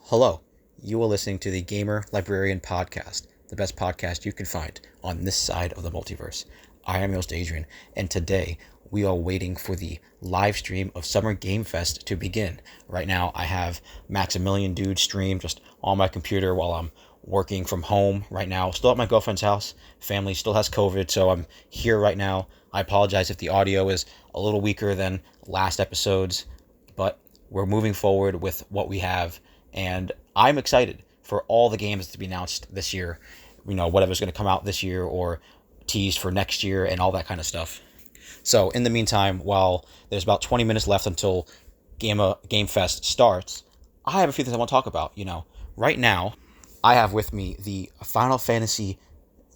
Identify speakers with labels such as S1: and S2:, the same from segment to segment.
S1: Hello, you are listening to the Gamer Librarian Podcast, the best podcast you can find on this side of the multiverse. I am your host, Adrian, and today we are waiting for the live stream of Summer Game Fest to begin. Right now, I have Maximilian Dude stream just on my computer while I'm working from home right now. Still at my girlfriend's house. Family still has COVID, so I'm here right now. I apologize if the audio is a little weaker than last episodes, but we're moving forward with what we have, and I'm excited for all the games to be announced this year. Whatever's going to come out this year or teased for next year and all that kind of stuff. So in the meantime, while there's about 20 minutes left until Game Fest starts, I have a few things I want to talk about. Right now, I have with me the Final Fantasy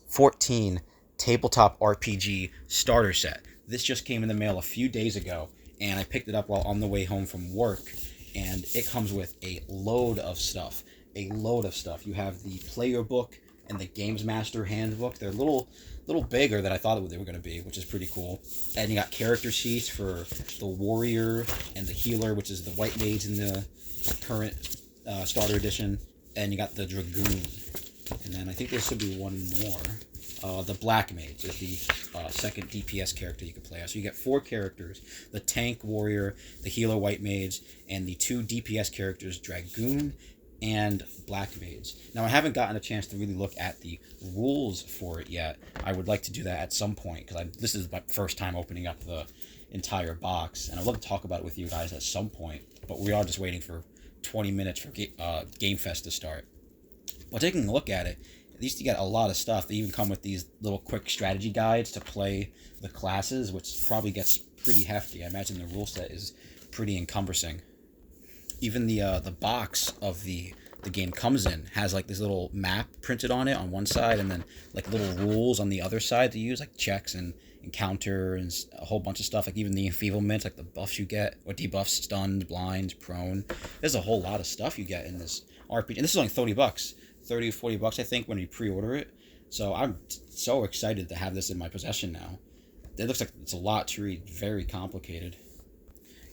S1: 14 tabletop RPG starter set. This just came in the mail a few days ago, and I picked it up while on the way home from work, and it comes with a load of stuff. You have the player book and the Games Master handbook. They're a little bigger than I thought they were going to be, which is pretty cool. And you got character sheets for the warrior and the healer, which is the white mage in the current starter edition. And you got the dragoon. And then I think there should be one more. The Black Mage is the second DPS character you can play as. So you get 4 characters: the Tank Warrior, the Healer White Mage, and the 2 DPS characters, Dragoon and Black Mage. Now, I haven't gotten a chance to really look at the rules for it yet. I would like to do that at some point, because this is my first time opening up the entire box, and I'd love to talk about it with you guys at some point, but we are just waiting for 20 minutes for Game Fest to start. But taking a look at it, at least you get a lot of stuff. They even come with these little quick strategy guides to play the classes, which probably gets pretty hefty. I imagine the rule set is pretty encompassing. Even the box of the game comes in has like this little map printed on it on one side, and then like little rules on the other side to use, like checks and encounter and a whole bunch of stuff, like even the enfeeblement, like the buffs you get, or debuffs, stunned, blind, prone. There's a whole lot of stuff you get in this RPG, and this is only $30, 30 or $40, I think, when you pre-order it. So I'm so excited to have this in my possession now. It looks like it's a lot to read, very complicated.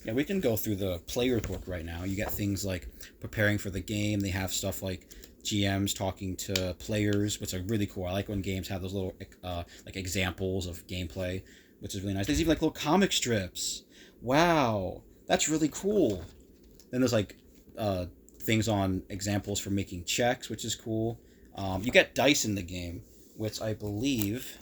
S1: Yeah, we can go through the player book right now. You get things like preparing for the game. They have stuff like GMs talking to players, which are really cool. I like when games have those little like examples of gameplay, which is really nice. There's even like little comic strips. Wow, that's really cool. Then there's like things on examples for making checks, which is cool. You get dice in the game, which I believe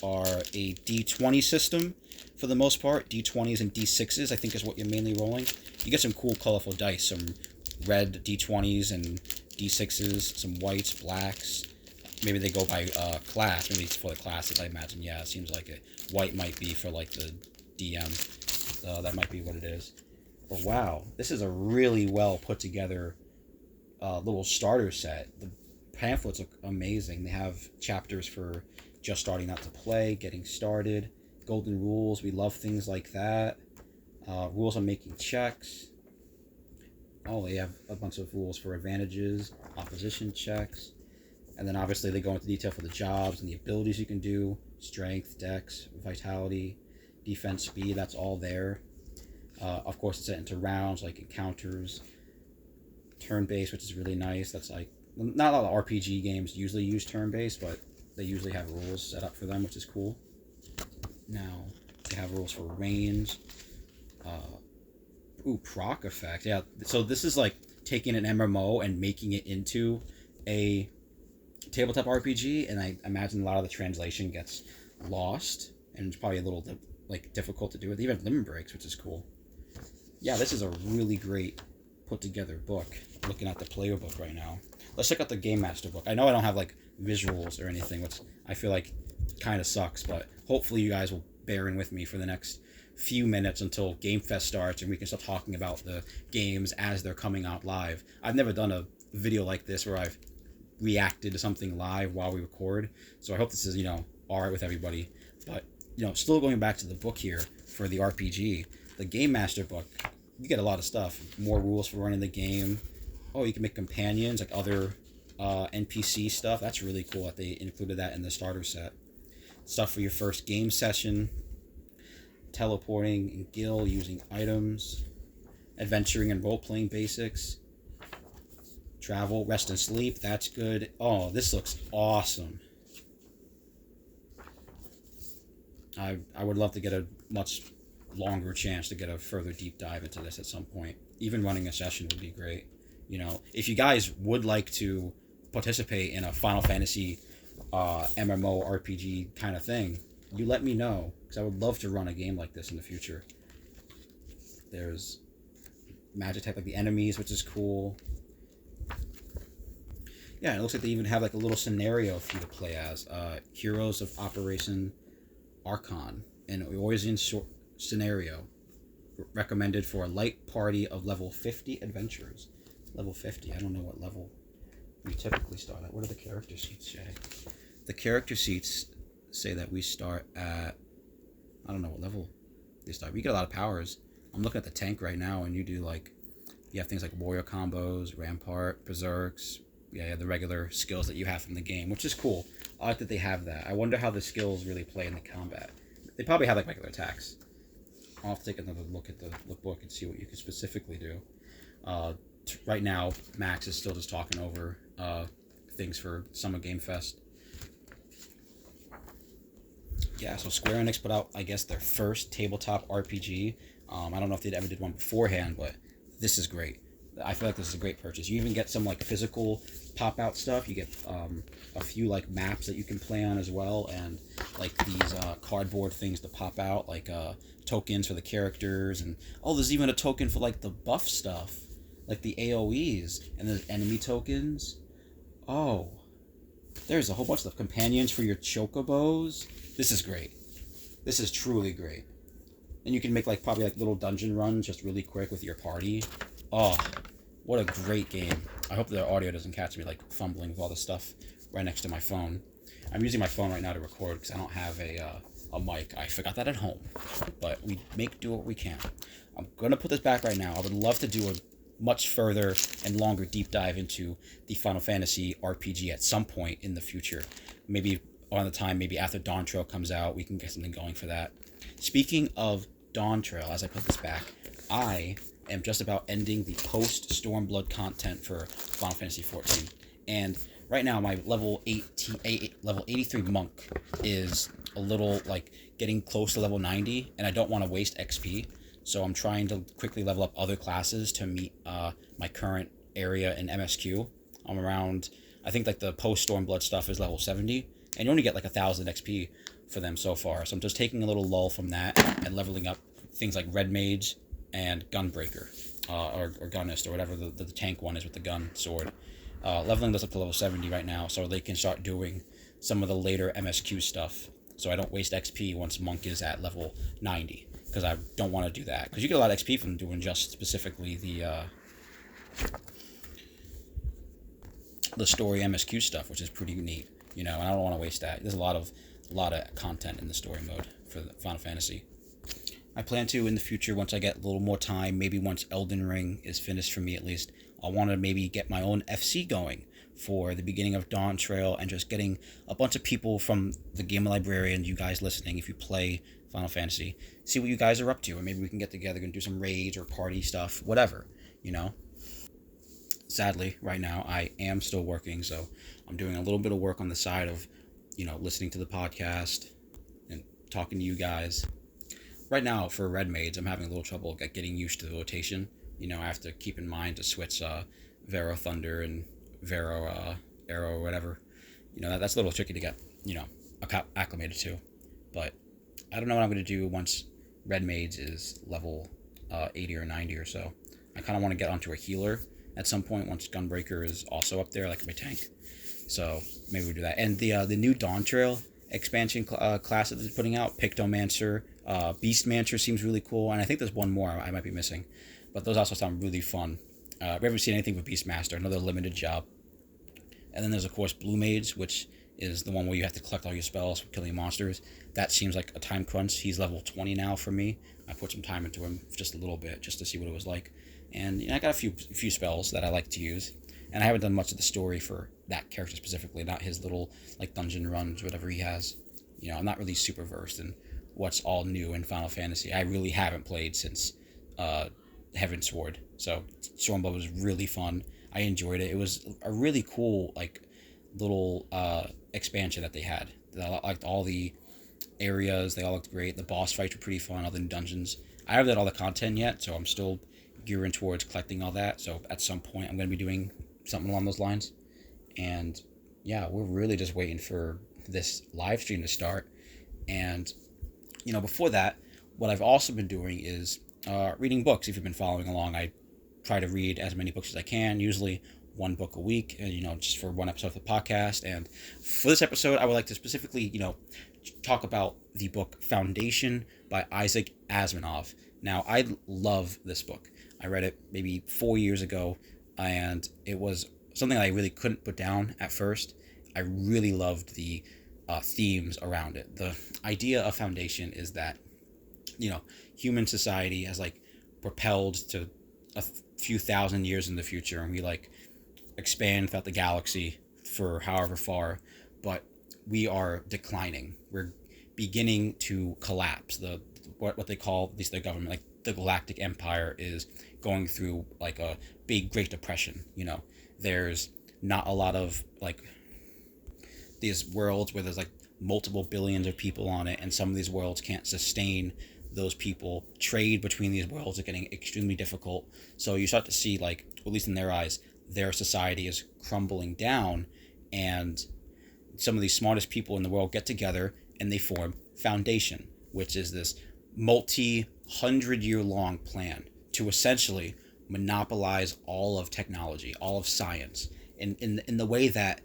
S1: are a D20 system for the most part. D20s and D6s, I think, is what you're mainly rolling. You get some cool, colorful dice, some red D20s and D6s, some whites, blacks. Maybe they go by class. Maybe it's for the classes, I imagine. Yeah, it seems like it. White might be for like the DM. That might be what it is. But wow, this is a really well put together little starter set. The pamphlets look amazing. They have chapters for just starting out to play, getting started, golden rules. We love things like that. Rules on making checks. Oh, they have a bunch of rules for advantages, opposition checks. And then obviously they go into detail for the jobs and the abilities you can do. Strength, dex, vitality, defense, speed, that's all there. Of course, it's set into rounds, like encounters. Turn-based, which is really nice. That's like, not a lot of RPG games usually use turn-based, but they usually have rules set up for them, which is cool. Now, they have rules for range. Proc effect. Yeah, so this is like taking an MMO and making it into a tabletop RPG, and I imagine a lot of the translation gets lost, and it's probably a little difficult to do with. Even limb breaks, which is cool. Yeah, this is a really great put together book. I'm looking at the player book right now. Let's check out the Game Master book. I know I don't have like visuals or anything, which I feel like kind of sucks, but hopefully you guys will bear in with me for the next few minutes until Game Fest starts and we can start talking about the games as they're coming out live. I've never done a video like this where I've reacted to something live while we record, so I hope this is, alright with everybody. But, still going back to the book here for the RPG, the Game Master book, you get a lot of stuff. More rules for running the game. Oh, you can make companions, like other NPC stuff. That's really cool that they included that in the starter set. Stuff for your first game session. Teleporting in Guild using items. Adventuring and role-playing basics. Travel, rest and sleep. That's good. Oh, this looks awesome. I would love to get a much longer chance to get a further deep dive into this at some point. Even running a session would be great. If you guys would like to participate in a Final Fantasy MMO RPG kind of thing, you let me know, because I would love to run a game like this in the future. There's magic type like the enemies, which is cool. Yeah, it looks like they even have like a little scenario for you to play as. Heroes of Operation Archon, an Eorzean scenario recommended for a light party of level 50 adventurers. Level 50, I don't know what level we typically start at. What do the character sheets say? The character sheets say that we start at, I don't know what level they start. We get a lot of powers. I'm looking at the tank right now, and you have things like warrior combos, rampart, berserks. Yeah, the regular skills that you have from the game, which is cool. I like that they have that. I wonder how the skills really play in the combat. They probably have like regular attacks. I'll have to take another look at the lookbook and see what you can specifically do. Right now, Max is still just talking over things for Summer Game Fest. Yeah, so Square Enix put out, I guess, their first tabletop RPG. I don't know if they ever did one beforehand, but this is great. I feel like this is a great purchase. You even get some like physical pop-out stuff. You get a few like maps that you can play on as well, and like these cardboard things to pop out, like tokens for the characters, and there's even a token for like the buff stuff, like the AoEs, and there's enemy tokens. Oh, there's a whole bunch of companions for your chocobos. This is great. This is truly great. And you can make like probably like little dungeon runs just really quick with your party. Oh, what a great game. I hope the audio doesn't catch me like fumbling with all this stuff right next to my phone. I'm using my phone right now to record because I don't have a mic. I forgot that at home. But we do what we can. I'm going to put this back right now. I would love to do a much further and longer deep dive into the Final Fantasy RPG at some point in the future. Maybe on the time, maybe after Dawn Trail comes out, we can get something going for that. Speaking of Dawn Trail, as I put this back, I am just about ending the post-Stormblood content for Final Fantasy XIV. And right now, my level 83 monk is a little, like, getting close to level 90, and I don't want to waste XP. So I'm trying to quickly level up other classes to meet my current area in MSQ. I'm around, I think, like, the post-Stormblood stuff is level 70, and you only get, like, 1,000 XP for them so far. So I'm just taking a little lull from that and leveling up things like Red Mage and Gunbreaker, or Gunist, or whatever the tank one is with the gun sword. Leveling this up to level 70 right now, so they can start doing some of the later MSQ stuff, so I don't waste XP once Monk is at level 90, because I don't want to do that, because you get a lot of XP from doing just specifically the story MSQ stuff, which is pretty neat, and I don't want to waste that. There's a lot of content in the story mode for the Final Fantasy. I plan to, in the future, once I get a little more time, maybe once Elden Ring is finished for me at least, I want to maybe get my own FC going for the beginning of Dawn Trail, and just getting a bunch of people from the Game Librarian, you guys listening, if you play Final Fantasy, see what you guys are up to, and maybe we can get together and do some raids or party stuff, whatever, Sadly, right now, I am still working, so I'm doing a little bit of work on the side of, listening to the podcast and talking to you guys. Right now, for Red Maids, I'm having a little trouble getting used to the rotation. I have to keep in mind to switch Vero Thunder and Vero Arrow or whatever. That's a little tricky to get, acclimated to. But I don't know what I'm going to do once Red Maids is level 80 or 90 or so. I kind of want to get onto a healer at some point once Gunbreaker is also up there, like my tank. So maybe we'll do that. And the new Dawn Trail expansion class that they're putting out, Pictomancer, Beastmancer seems really cool, and I think there's one more I might be missing, but those also sound really fun. We haven't seen anything with Beastmaster, another limited job. And then there's, of course, Blue Mage, which is the one where you have to collect all your spells for killing monsters. That seems like a time crunch. He's level 20 now for me. I put some time into him, just a little bit, just to see what it was like. And I got a few spells that I like to use. And I haven't done much of the story for that character specifically, not his little dungeon runs, whatever he has. I'm not really super versed in what's all new in Final Fantasy. I really haven't played since Heavensward. So Stormblood was really fun. I enjoyed it. It was a really cool like little expansion that they had. I liked all the areas. They all looked great. The boss fights were pretty fun. All the dungeons. I haven't done all the content yet, so I'm still gearing towards collecting all that. So at some point, I'm going to be doing something along those lines. And yeah, we're really just waiting for this live stream to start. And before that, what I've also been doing is reading books. If you've been following along, I try to read as many books as I can, usually one book a week, just for one episode of the podcast. And for this episode, I would like to specifically, talk about the book Foundation by Issac Asimov. Now, I love this book. I read it maybe 4 years ago, and it was something I really couldn't put down at first. I really loved the themes around it. The idea of Foundation is that, human society has like propelled to a few thousand years in the future, and we like expand throughout the galaxy for however far, but we are declining. We're beginning to collapse. What they call, at least the government, like the Galactic Empire, is going through like a big Great Depression. There's not a lot of like these worlds where there's like multiple billions of people on it, and some of these worlds can't sustain those people. Trade between these worlds is getting extremely difficult. So you start to see, like, at least in their eyes, their society is crumbling down, and some of these smartest people in the world get together and they form Foundation, which is this multi-100-year-long plan to essentially monopolize all of technology, all of science, in the way that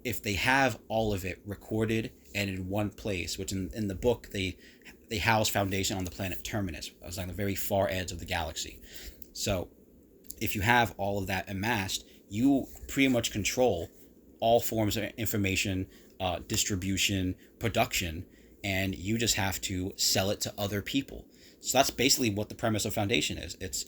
S1: if they have all of it recorded and in one place, which in the book they house Foundation on the planet Terminus. It was on the very far edge of the galaxy. So if you have all of that amassed, you pretty much control all forms of information, distribution, production, and you just have to sell it to other people. So that's basically what the premise of Foundation is. It's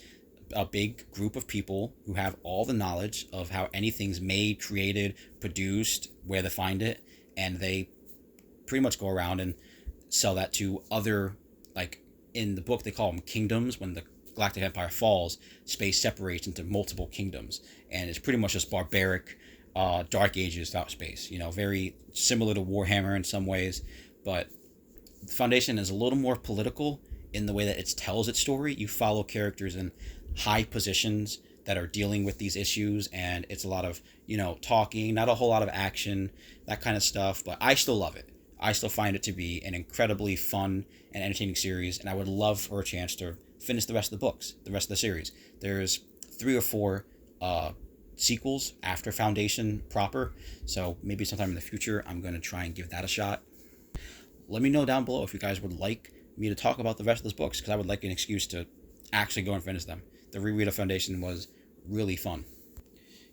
S1: a big group of people who have all the knowledge of how anything's made, created, produced, where to find it, and they pretty much go around and sell that to other, like in the book they call them kingdoms. When the Galactic Empire falls, space separates into multiple kingdoms, and it's pretty much just barbaric Dark Ages throughout space. Very similar to Warhammer in some ways, but the Foundation is a little more political in the way that it tells its story. You follow characters in high positions that are dealing with these issues, and it's a lot of talking, not a whole lot of action, that kind of stuff, but I still love it. I still find it to be an incredibly fun and entertaining series, and I would love for a chance to finish the rest of the books, the rest of the series. There's 3 or 4 sequels after Foundation proper, so maybe sometime in the future I'm going to try and give that a shot. Let me know down below if you guys would like me to talk about the rest of those books, because I would like an excuse to actually go and finish them. The reread of Foundation was really fun.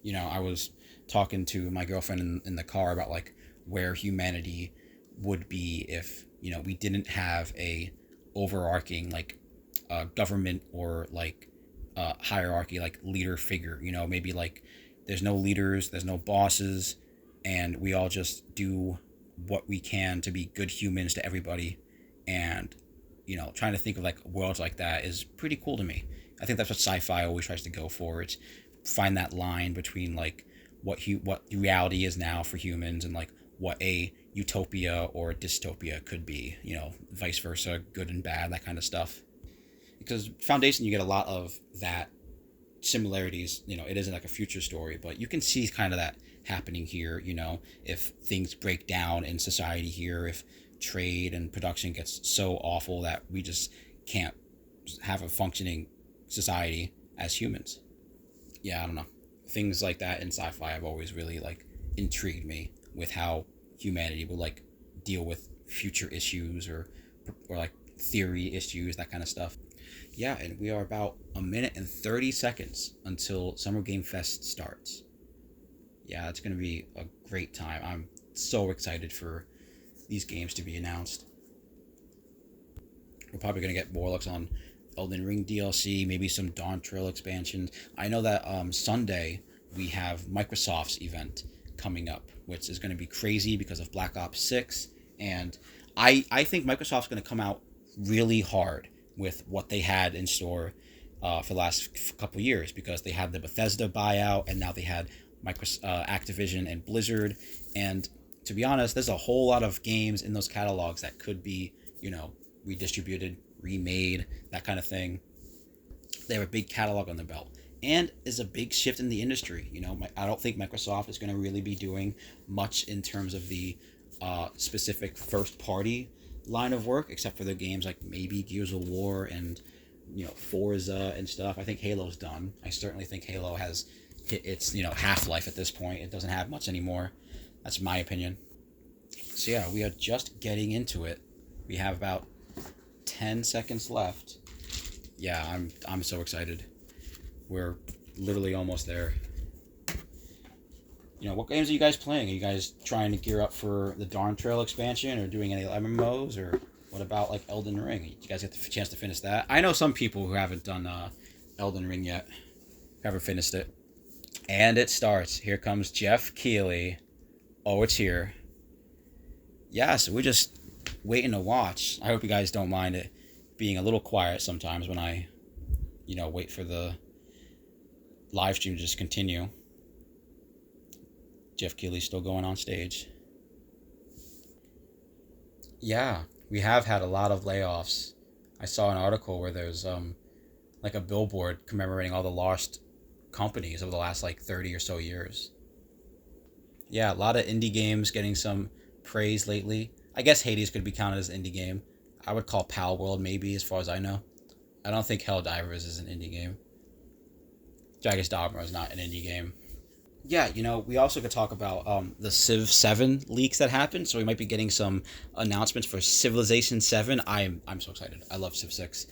S1: I was talking to my girlfriend in the car about like where humanity would be if we didn't have a overarching like government or like hierarchy, like leader figure. Maybe like there's no leaders, there's no bosses, and we all just do what we can to be good humans to everybody. And trying to think of like worlds like that is pretty cool to me. I think that's what sci-fi always tries to go for. It's find that line between like what reality is now for humans and like what a utopia or a dystopia could be, vice versa, good and bad, that kind of stuff. Because Foundation, you get a lot of that similarities. It isn't like a future story, but you can see kind of that happening here. If things break down in society here, if trade and production gets so awful that we just can't have a functioning society as humans. Yeah, I don't know. Things like that in sci-fi have always really like intrigued me, with how humanity will like deal with future issues or like theory issues, that kind of stuff. Yeah, and we are about 1 minute and 30 seconds until Summer Game Fest starts. Yeah, it's going to be a great time. I'm so excited for these games to be announced. We're probably going to get Warlocks on Elden Ring DLC, maybe some Dawn Trail expansions. I know that Sunday we have Microsoft's event coming up, which is going to be crazy because of Black Ops 6, and I think Microsoft's going to come out really hard with what they had in store. for the last couple years, because they had the Bethesda buyout, and now they had Activision and Blizzard. And to be honest, there's a whole lot of games in those catalogs that could be, redistributed, remade, that kind of thing. They have a big catalog on their belt, and is a big shift in the industry. I don't think Microsoft is going to really be doing much in terms of the specific first party line of work, except for the games like maybe Gears of War and Forza and stuff. I think Halo's done. I certainly think Halo has hit its half-life at this point. It doesn't have much anymore. That's my opinion. So yeah, we are just getting into it. We have about 10 seconds left. Yeah, I'm so excited. We're literally almost there. What games are you guys playing? Are you guys trying to gear up for the Dawn Trail expansion, or doing any MMOs, or what about like Elden Ring? You guys get the chance to finish that? I know some people who haven't done Elden Ring yet, haven't finished it. And it starts. Here comes Jeff Keighley. Oh, it's here. Yeah, so we're just waiting to watch. I hope you guys don't mind it being a little quiet sometimes when I, wait for the live stream to just continue. Jeff Keighley's still going on stage. Yeah, we have had a lot of layoffs. I saw an article where there's like a billboard commemorating all the lost companies over the last 30 or so years. Yeah, a lot of indie games getting some praise lately. I guess Hades could be counted as an indie game. I would call Pal World maybe, as far as I know. I don't think Helldivers is an indie game. Dragon's Dogma is not an indie game. Yeah, we also could talk about the Civ 7 leaks that happened. So we might be getting some announcements for Civilization 7. I'm so excited. I love Civ 6.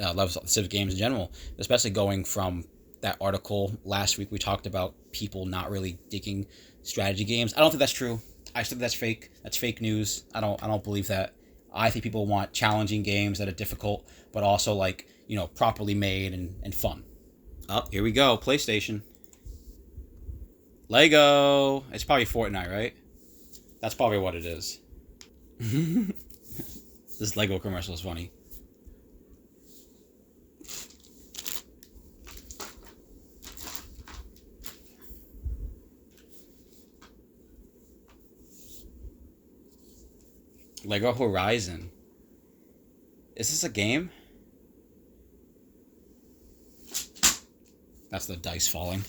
S1: I love Civ games in general, especially going from that article last week. We talked about people not really digging strategy games. I don't think that's true. I think that's fake. That's fake news. I don't believe that. I think people want challenging games that are difficult, but also properly made and fun. Oh, here we go. PlayStation. Lego. It's probably Fortnite, right? That's probably what it is. This Lego commercial is funny. Lego Horizon. Is this a game? That's the dice falling.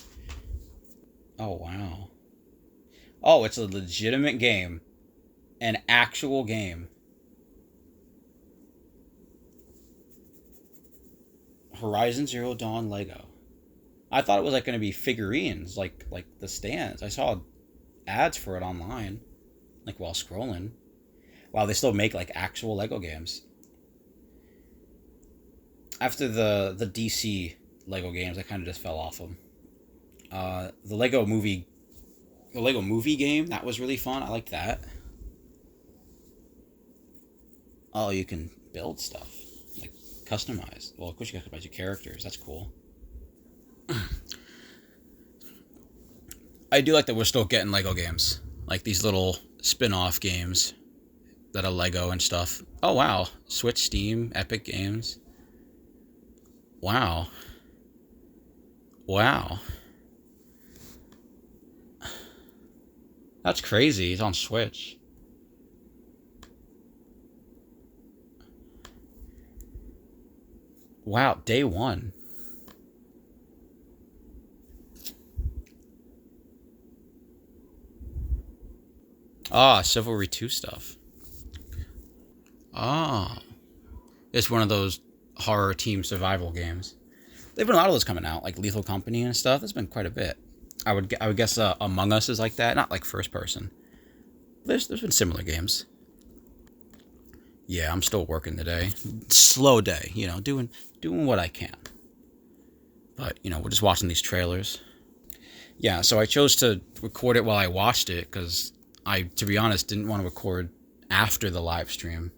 S1: Oh, wow. Oh, it's a legitimate game. An actual game. Horizon Zero Dawn Lego. I thought it was going to be figurines, like the stands. I saw ads for it online, while scrolling. Wow, they still make actual Lego games. After the DC Lego games, I kind of just fell off them. The Lego movie game, that was really fun. I liked that. Oh, you can build stuff, customize. Well, of course you can customize your characters. That's cool. I do like that we're still getting Lego games, these little spin-off games that are Lego and stuff. Oh, wow. Switch, Steam, Epic Games. Wow. Wow. That's crazy. It's on Switch. Wow, day one. Ah, Chivalry 2 stuff. Ah. It's one of those horror team survival games. There've been a lot of those coming out, like Lethal Company and stuff. There's been quite a bit. I would guess Among Us is like that. Not first person. There's been similar games. Yeah, I'm still working today. Slow day, doing what I can. But, we're just watching these trailers. Yeah, so I chose to record it while I watched it because I, to be honest, didn't want to record after the live stream.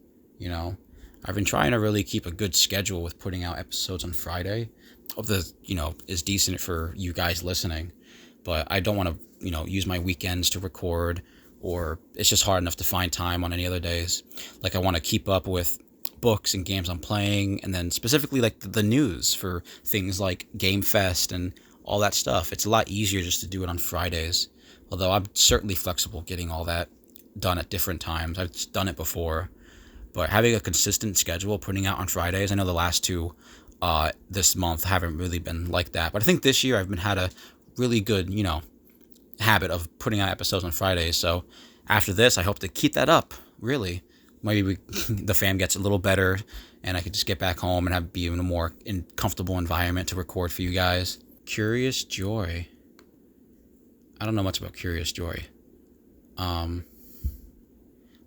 S1: I've been trying to really keep a good schedule with putting out episodes on Friday. Of the, is decent for you guys listening. But I don't want to, use my weekends to record, or it's just hard enough to find time on any other days. I want to keep up with books and games I'm playing, and then specifically like the news for things like Game Fest and all that stuff. It's a lot easier just to do it on Fridays. Although I'm certainly flexible getting all that done at different times. I've done it before. But having a consistent schedule, putting out on Fridays, I know the last two this month haven't really been like that. But I think this year I've had a really good, habit of putting out episodes on Fridays. So after this, I hope to keep that up, really. Maybe the fam gets a little better and I could just get back home and be in a more comfortable environment to record for you guys. Curious Joy. I don't know much about Curious Joy.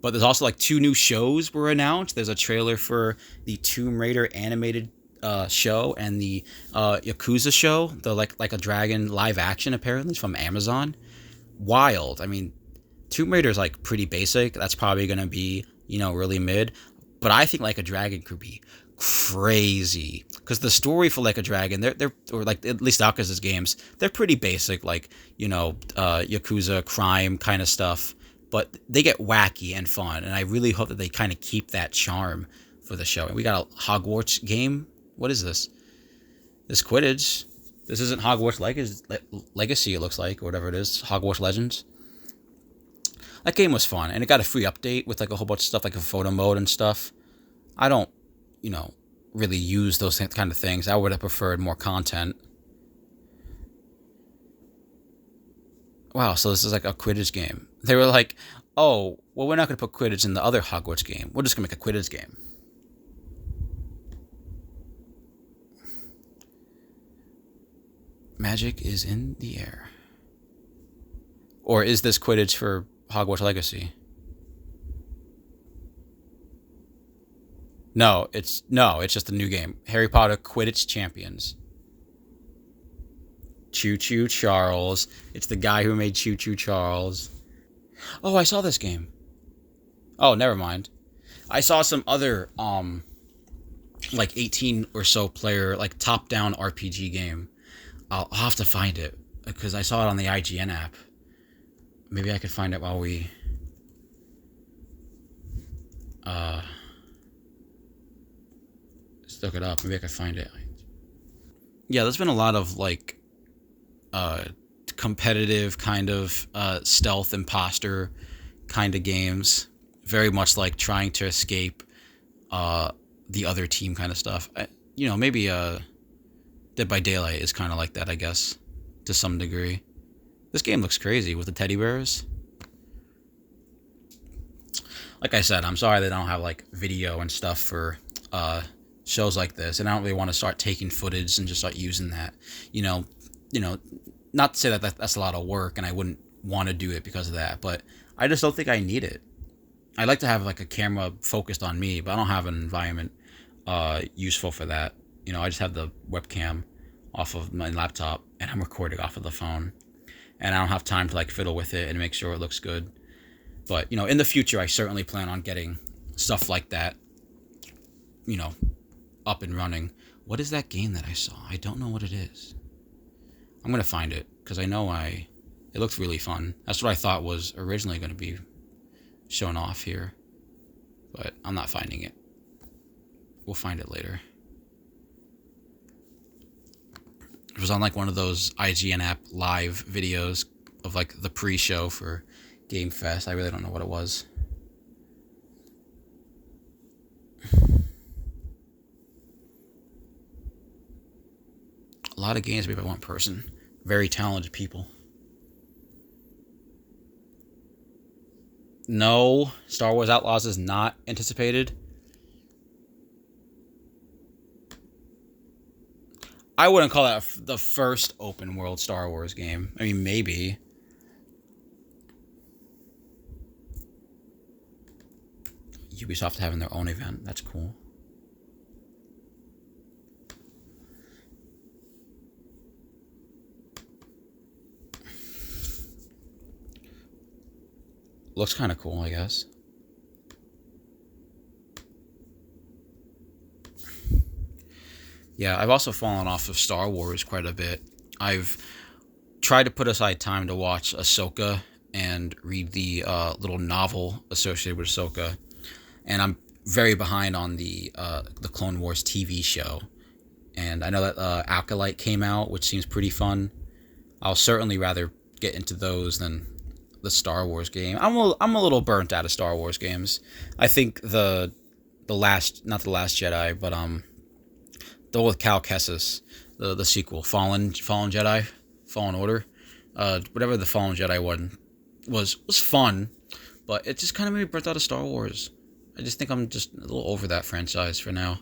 S1: But there's also like 2 new shows were announced. There's a trailer for the Tomb Raider animated show and the Yakuza show, the like a dragon live action apparently from Amazon. Wild. I mean, Tomb Raider is like pretty basic. That's probably gonna be really mid. But I think Like a Dragon could be crazy because the story for Like a Dragon, they're or like at least Yakuza's games, they're pretty basic, like Yakuza crime kind of stuff. But they get wacky and fun, and I really hope that they kind of keep that charm for the show. And we got a Hogwarts game. What is this? This Quidditch. This isn't Hogwarts Legacy, it looks like, or whatever it is. Hogwarts Legends. That game was fun, and it got a free update with like a whole bunch of stuff, like a photo mode and stuff. I don't, really use those kind of things. I would have preferred more content. Wow, so this is like a Quidditch game. They were like, oh, well, we're not going to put Quidditch in the other Hogwarts game. We're just going to make a Quidditch game. Magic is in the air. Or is this Quidditch for Hogwarts Legacy? No, it's just a new game. Harry Potter Quidditch Champions. Choo Choo Charles. It's the guy who made Choo Choo Charles. Oh, I saw this game. Oh, never mind. I saw some other, like 18 or so player, like top-down RPG game. I'll have to find it because I saw it on the IGN app. Maybe I could find it while we... Just look it up. Maybe I could find it. Yeah, there's been a lot of, like, competitive kind of stealth imposter kind of games, very much like trying to escape the other team kind of stuff. Maybe Dead by Daylight is kind of like that, I guess, to some degree. This game looks crazy with the teddy bears. Like I said, I'm sorry they don't have like video and stuff for shows like this, and I don't really want to start taking footage and just start using that. Not to say that that's a lot of work and I wouldn't want to do it because of that, but I just don't think I need it. I like to have like a camera focused on me, but I don't have an environment useful for that. I just have the webcam off of my laptop and I'm recording off of the phone, and I don't have time to like fiddle with it and make sure it looks good. But in the future I certainly plan on getting stuff like that up and running. What is that game that I saw? I don't know what it is. I'm going to find it because I know it looked really fun. That's what I thought was originally going to be shown off here, but I'm not finding it. We'll find it later. It was on like one of those IGN app live videos of like the pre-show for Game Fest. I really don't know what it was. A lot of games made by one person. Very talented people. No, Star Wars Outlaws is not anticipated. I wouldn't call that the first open world Star Wars game. I mean, maybe. Ubisoft having their own event. That's cool. Looks kind of cool, I guess. Yeah, I've also fallen off of Star Wars quite a bit. I've tried to put aside time to watch Ahsoka and read the little novel associated with Ahsoka. And I'm very behind on the Clone Wars TV show, and I know that Acolyte came out, which seems pretty fun. I'll certainly rather get into those than the Star Wars game. I'm a little burnt out of Star Wars games. I think the last, not the Last Jedi, but the one with Cal Kestis, the sequel, Fallen Jedi, Fallen Order, whatever the Fallen Jedi one was fun, but it just kind of made me burnt out of Star Wars. I just think I'm just a little over that franchise for now.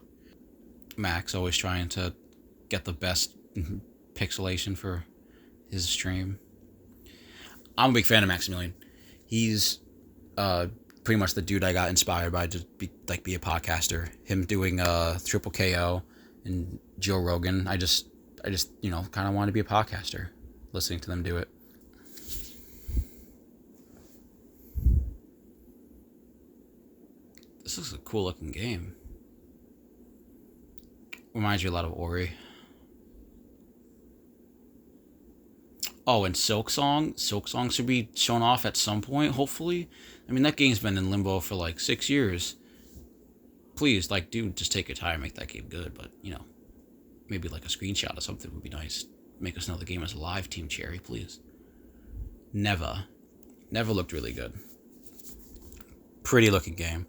S1: Max always trying to get the best pixelation for his stream. I'm a big fan of Maximilian. He's pretty much the dude I got inspired by to be a podcaster. Him doing Triple KO and Joe Rogan. I just kind of want to be a podcaster, listening to them do it. This is a cool looking game. Reminds you a lot of Ori. Oh, and Silksong. Silksong should be shown off at some point, hopefully. I mean, that game's been in limbo for like 6 years. Please, dude, just take your time and make that game good. But, maybe like a screenshot or something would be nice. Make us know the game is alive, Team Cherry, please. Never looked really good. Pretty looking game.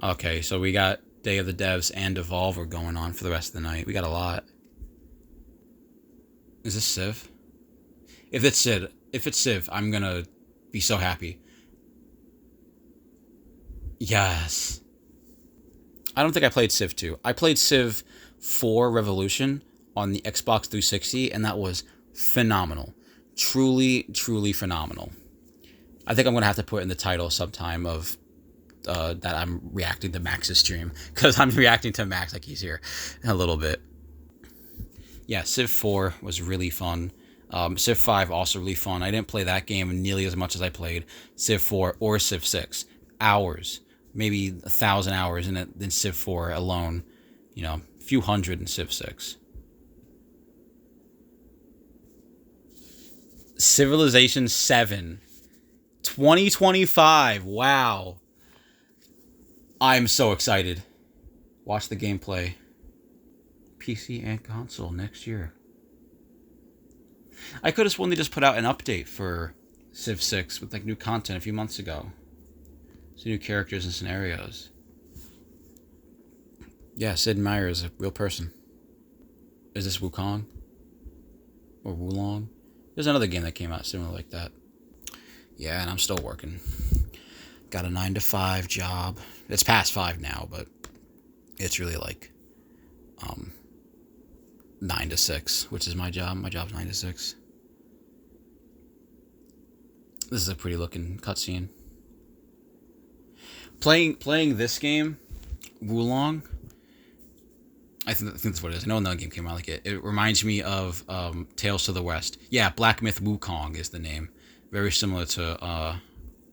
S1: Okay, so we got Day of the Devs and Devolver going on for the rest of the night. We got a lot. Is this Civ? If it's Civ, I'm gonna be so happy. Yes. I don't think I played Civ 2. I played Civ 4 Revolution on the Xbox 360, and that was phenomenal. Truly, truly phenomenal. I think I'm gonna have to put in the title sometime of that I'm reacting to Max's stream, because I'm reacting to Max like he's here a little bit. Yeah, Civ 4 was really fun. Civ 5 also really fun. I didn't play that game nearly as much as I played Civ 4 or Civ 6. Hours, maybe 1,000 hours in Civ 4 alone. A few hundred in Civ 6. Civilization 7. 2025. Wow. I'm so excited. Watch the gameplay. PC and console next year. I could have sworn they just put out an update for Civ 6 with new content a few months ago. Some new characters and scenarios. Yeah, Sid Meier is a real person. Is this Wukong? Or Wulong? There's another game that came out similar like that. Yeah, and I'm still working. Got a 9-to-5 job. It's past 5 now, but it's really 9 to 6, which is my job. My job's 9 to 6. This is a pretty looking cutscene. Playing this game, Wulong. I think that's what it is. I know another game came out like it. It reminds me of Tales to the West. Yeah, Black Myth Wukong is the name. Very similar to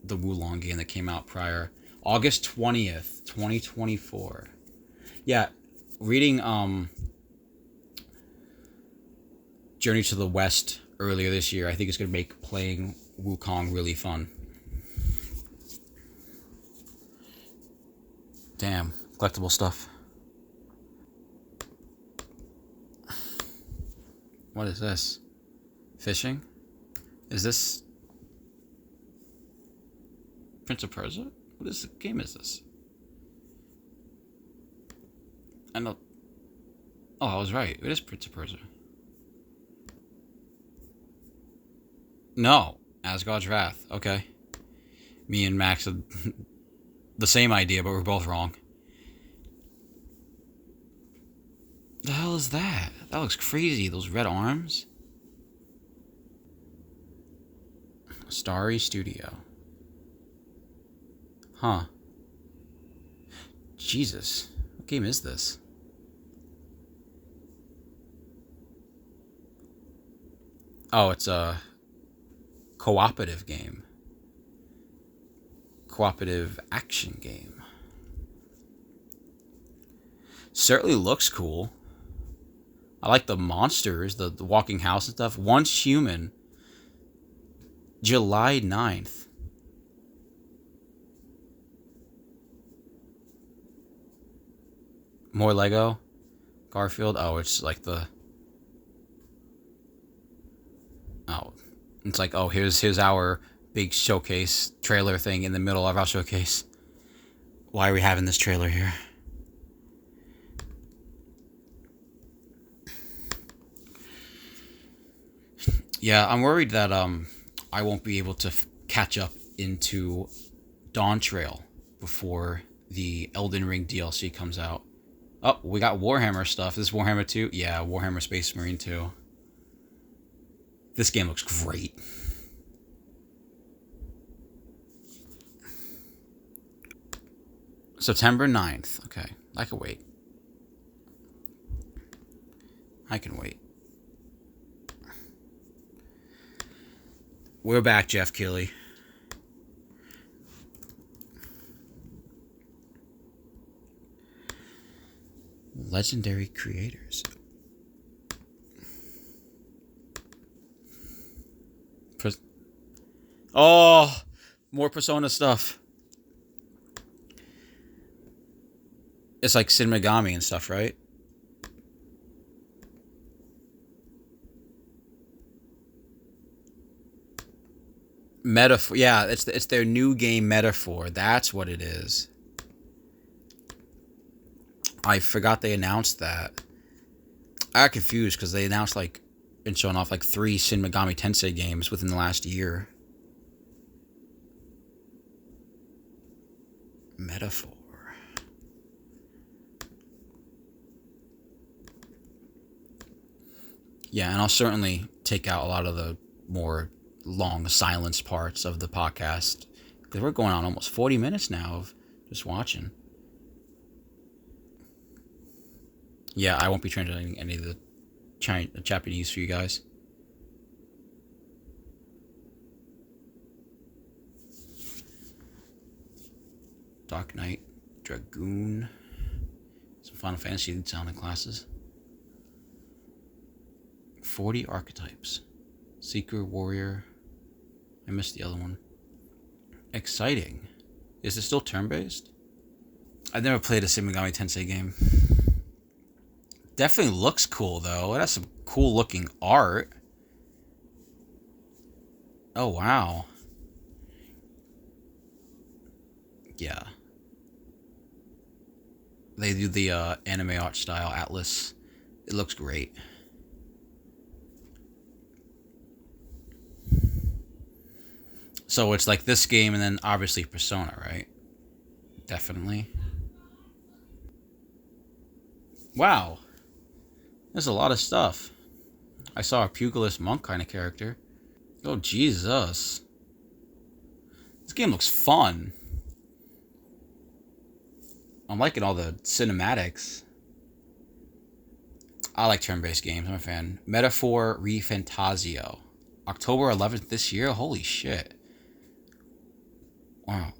S1: the Wulong game that came out prior. August 20th, 2024. Yeah, reading Journey to the West earlier this year, I think it's going to make playing Wukong really fun. Damn, collectible stuff. What is this? Fishing? Is this Prince of Persia? What game is this? I know. Oh, I was right. It is Prince of Persia. No, Asgard's Wrath. Okay. Me and Max had the same idea, but we're both wrong. The hell is that? That looks crazy. Those red arms. Starry Studio. Huh. Jesus. What game is this? Oh, it's a cooperative game. Cooperative action game. Certainly looks cool. I like the monsters, the walking house and stuff. Once Human, July 9th. More Lego? Garfield? Oh, it's like the... Oh, it's like, oh, here's our big showcase trailer thing in the middle of our showcase. Why are we having this trailer here? Yeah, I'm worried that I won't be able to catch up into Dawn Trail before the Elden Ring DLC comes out. Oh, we got Warhammer stuff. Is this Warhammer 2? Yeah, Warhammer Space Marine 2. This game looks great. September 9th. Okay, I can wait. I can wait. We're back, Jeff Keighley. Legendary creators. Oh, more Persona stuff. It's like Shin Megami and stuff, right? Metaphor. Yeah, it's their new game Metaphor. That's what it is. I forgot they announced that. I got confused because they announced like and showing off like 3 Shin Megami Tensei games within the last year. Metaphor. Yeah, and I'll certainly take out a lot of the more long silence parts of the podcast because we're going on almost 40 minutes now of just watching. Yeah, I won't be translating any of the Japanese for you guys. Dark Knight, Dragoon, some Final Fantasy sounding classes. 40 archetypes. Seeker, Warrior. I missed the other one. Exciting. Is it still turn-based? I've never played a Shin Megami Tensei game. Definitely looks cool, though. It has some cool-looking art. Oh, wow. Yeah. They do the anime art style, Atlas. It looks great. So it's like this game and then obviously Persona, right? Definitely. Wow. There's a lot of stuff. I saw a pugilist monk kind of character. Oh, Jesus. This game looks fun. I'm liking all the cinematics. I like turn-based games. I'm a fan. Metaphor ReFantasio. October 11th this year? Holy shit. Wow.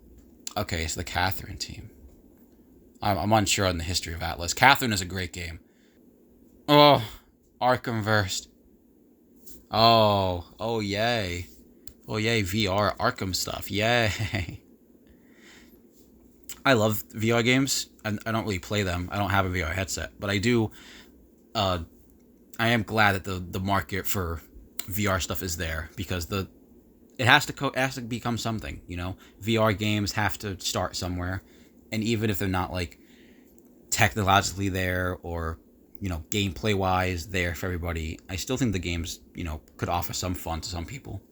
S1: Okay, it's the Catherine team. I'm unsure on the history of Atlas. Catherine is a great game. Oh, Arkham Versed. Oh, yay. Oh, yay, VR, Arkham stuff. Yay. I love VR games. I don't really play them. I don't have a VR headset, but I do. I am glad that the market for VR stuff is there because it has to become something. You know, VR games have to start somewhere, and even if they're not like technologically there or gameplay wise there for everybody, I still think the games could offer some fun to some people,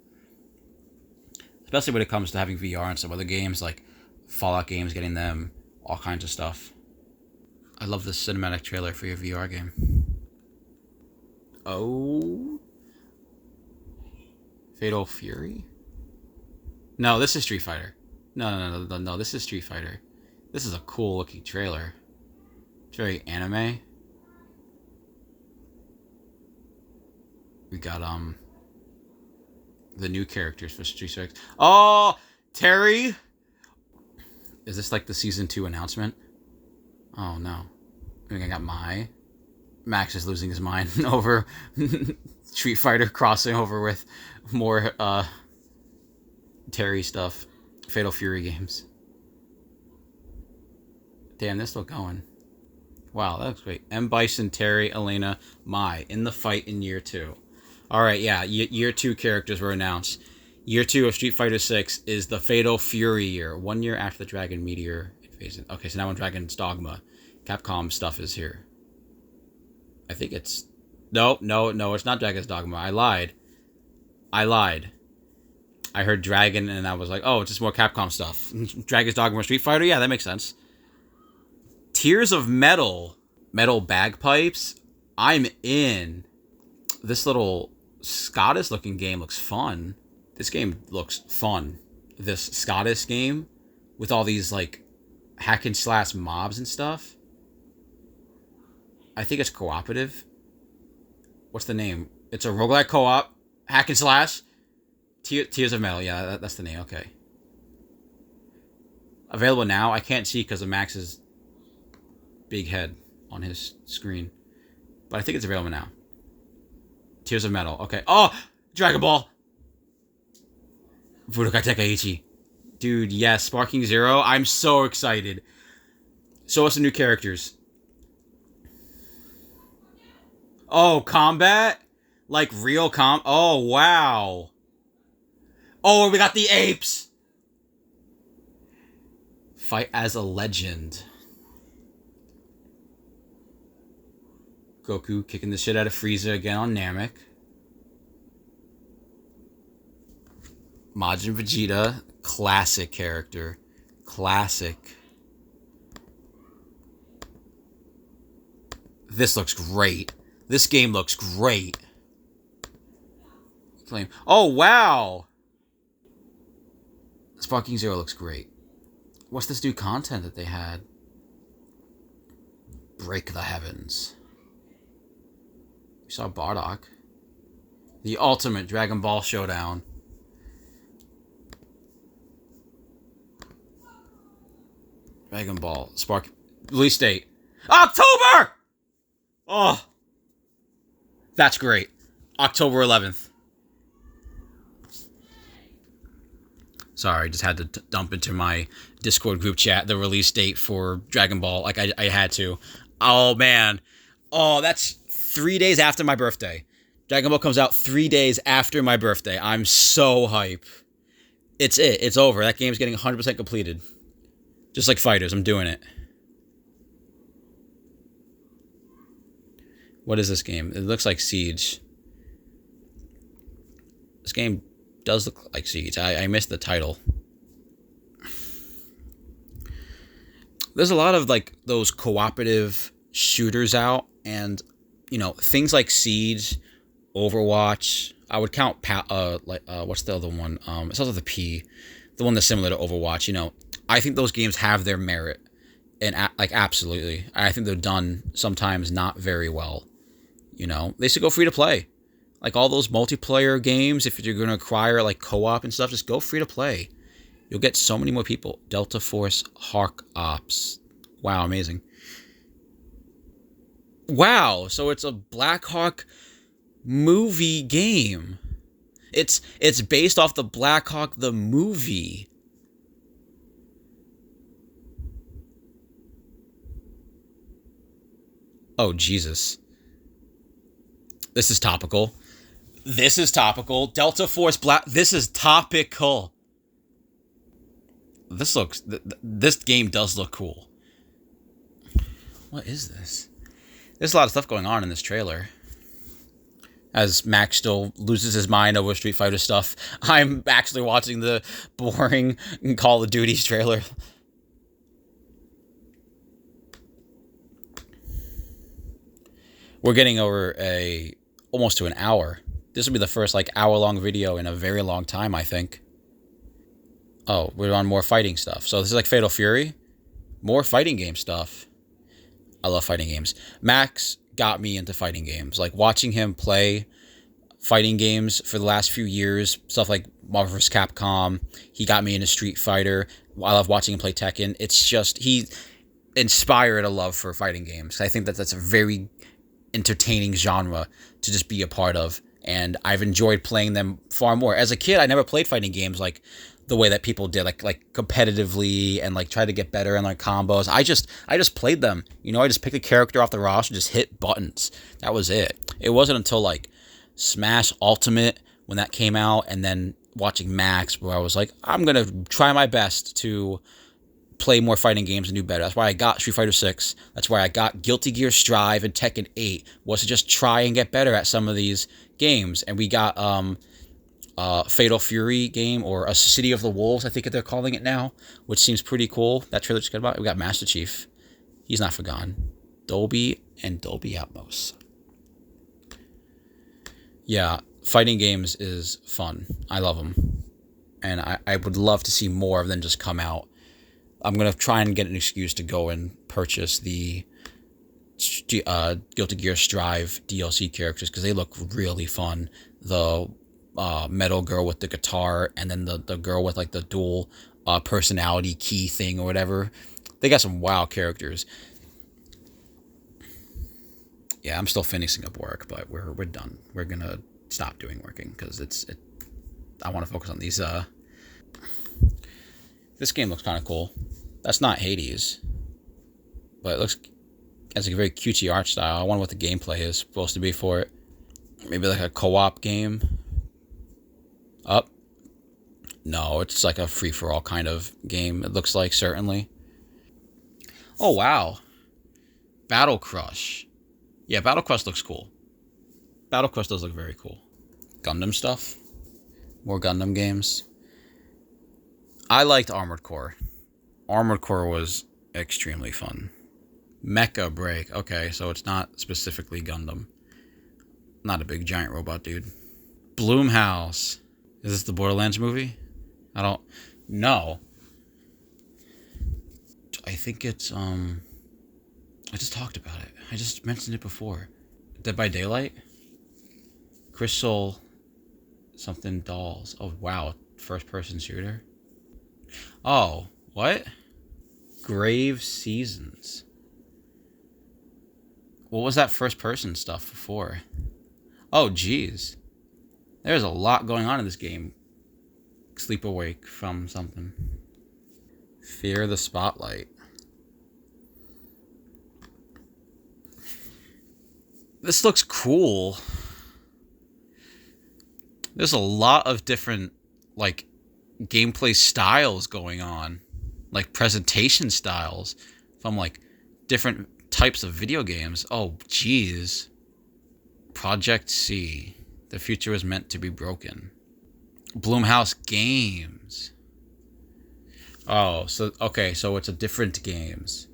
S1: especially when it comes to having VR and some other games like Fallout games, getting them, all kinds of stuff. I love the cinematic trailer for your VR game. Oh, Fatal Fury? No, this is Street Fighter. No, this is Street Fighter. This is a cool looking trailer. It's very anime. We got the new characters for Street Fighter. Oh, Terry. Is this like the season 2 announcement? Oh no. I think I got Mai. Max is losing his mind over Street Fighter crossing over with more Terry stuff. Fatal Fury games. Damn, they're still going. Wow, that looks great. M. Bison, Terry, Elena, Mai in the fight in year 2. Alright, yeah, year 2 characters were announced. Year 2 of Street Fighter 6 is the Fatal Fury year, 1 year after the Dragon Meteor invasion. Okay, so now when Dragon's Dogma, Capcom stuff is here. I think it's... No, it's not Dragon's Dogma. I lied. I heard Dragon and I was like, oh, it's just more Capcom stuff. Dragon's Dogma Street Fighter? Yeah, that makes sense. Tears of Metal. Metal Bagpipes? I'm in. This little Scottish looking game looks fun. This game looks fun. This Scottish game with all these like hack and slash mobs and stuff. I think it's cooperative. What's the name? It's a roguelike co-op. Hack and slash. Tears of Metal. Yeah, that's the name. Okay. Available now? I can't see because of Max's big head on his screen. But I think it's available now. Tears of Metal. Okay. Oh! Dragon Ball! Budokai Tenkaichi. Dude, yes. Sparking Zero. I'm so excited. Show us some new characters. Oh, combat? Like real Oh, wow. Oh, we got the apes! Fight as a legend. Goku kicking the shit out of Frieza again on Namek. Majin Vegeta, classic character. Classic. This looks great. This game looks great. Oh, wow! Sparking Zero looks great. What's this new content that they had? Break the Heavens. We saw Bardock. The ultimate Dragon Ball Showdown. Dragon Ball. Spark. Release date. October! Oh. That's great. October 11th. Sorry, just had to dump into my Discord group chat the release date for Dragon Ball. Like, I had to. Oh, man. Oh, that's 3 days after my birthday. Dragon Ball comes out 3 days after my birthday. I'm so hype. It's it. It's over. That game's getting 100% completed. Just like Fighters, I'm doing it. What is this game? It looks like Siege. This game does look like Siege. I missed the title. There's a lot of like those cooperative shooters out, and you know, things like Siege, Overwatch. I would count what's the other one? It starts with a P. The one that's similar to Overwatch. You know, I think those games have their merit, and like absolutely, I think they're done sometimes not very well. You know, they should go free to play. Like all those multiplayer games, if you're going to acquire like co-op and stuff, just go free to play. You'll get so many more people. Delta Force Hark Ops. Wow, amazing. Wow, so it's a Black Hawk movie game. It's based off the Black Hawk the movie. Oh, Jesus. This is topical. This is topical. Delta Force Black. This is topical. This looks... This game does look cool. What is this? There's a lot of stuff going on in this trailer. As Max still loses his mind over Street Fighter stuff, I'm actually watching the boring Call of Duty trailer. We're getting over almost to an hour. This will be the first like hour-long video in a very long time, I think. Oh, we're on more fighting stuff. So this is like Fatal Fury. More fighting game stuff. I love fighting games. Max got me into fighting games. Like watching him play fighting games for the last few years, stuff like Marvel vs. Capcom. He got me into Street Fighter. I love watching him play Tekken. It's just, he inspired a love for fighting games. I think that's a very entertaining genre to just be a part of, and I've enjoyed playing them far more. As a kid, I never played fighting games like the way that people did, like competitively and like try to get better and like combos. I just played them. I just picked a character off the roster, just hit buttons. That was it. It wasn't until like Smash Ultimate when that came out, and then watching Max, where I was like, I'm gonna try my best to play more fighting games and do better. That's why I got Street Fighter 6. That's why I got Guilty Gear Strive and Tekken 8, was to just try and get better at some of these games. And we got Fatal Fury game, or A City of the Wolves, I think they're calling it now, which seems pretty cool. That trailer just got about. We got Master Chief. He's not forgotten. Dolby and Dolby Atmos. Yeah, fighting games is fun. I love them. And I would love to see more of them just come out. I'm going to try and get an excuse to go and purchase the Guilty Gear Strive DLC characters, because they look really fun. The metal girl with the guitar, and then the girl with like the dual personality key thing or whatever. They got some wow characters. Yeah, I'm still finishing up work, but we're done. We're going to stop doing working because I want to focus on these. This game looks kind of cool. That's not Hades, but it looks as a very cutesy art style. I wonder what the gameplay is supposed to be for it. Maybe like a co-op game. Up? No, it's like a free-for-all kind of game. It looks like, certainly. Oh wow, Battle Crush. Yeah, Battle Crush looks cool. Battle Crush does look very cool. Gundam stuff. More Gundam games. I liked Armored Core. Armored Core was extremely fun. Mecha Break. Okay, so it's not specifically Gundam. Not a big giant robot dude. Bloomhouse. Is this the Borderlands movie? I don't know. I think it's I just talked about it. I just mentioned it before. Dead by Daylight? Crystal something Dolls. Oh wow, first person shooter. Oh, what? Grave Seasons. What was that first person stuff before? Oh, geez. There's a lot going on in this game. Sleep awake from something. Fear the Spotlight. This looks cool. There's a lot of different, like, gameplay styles going on. Like, presentation styles from, like, different types of video games. Oh, geez. Project C. The future is meant to be broken. Bloomhouse Games. Oh, so, okay, so it's a different games.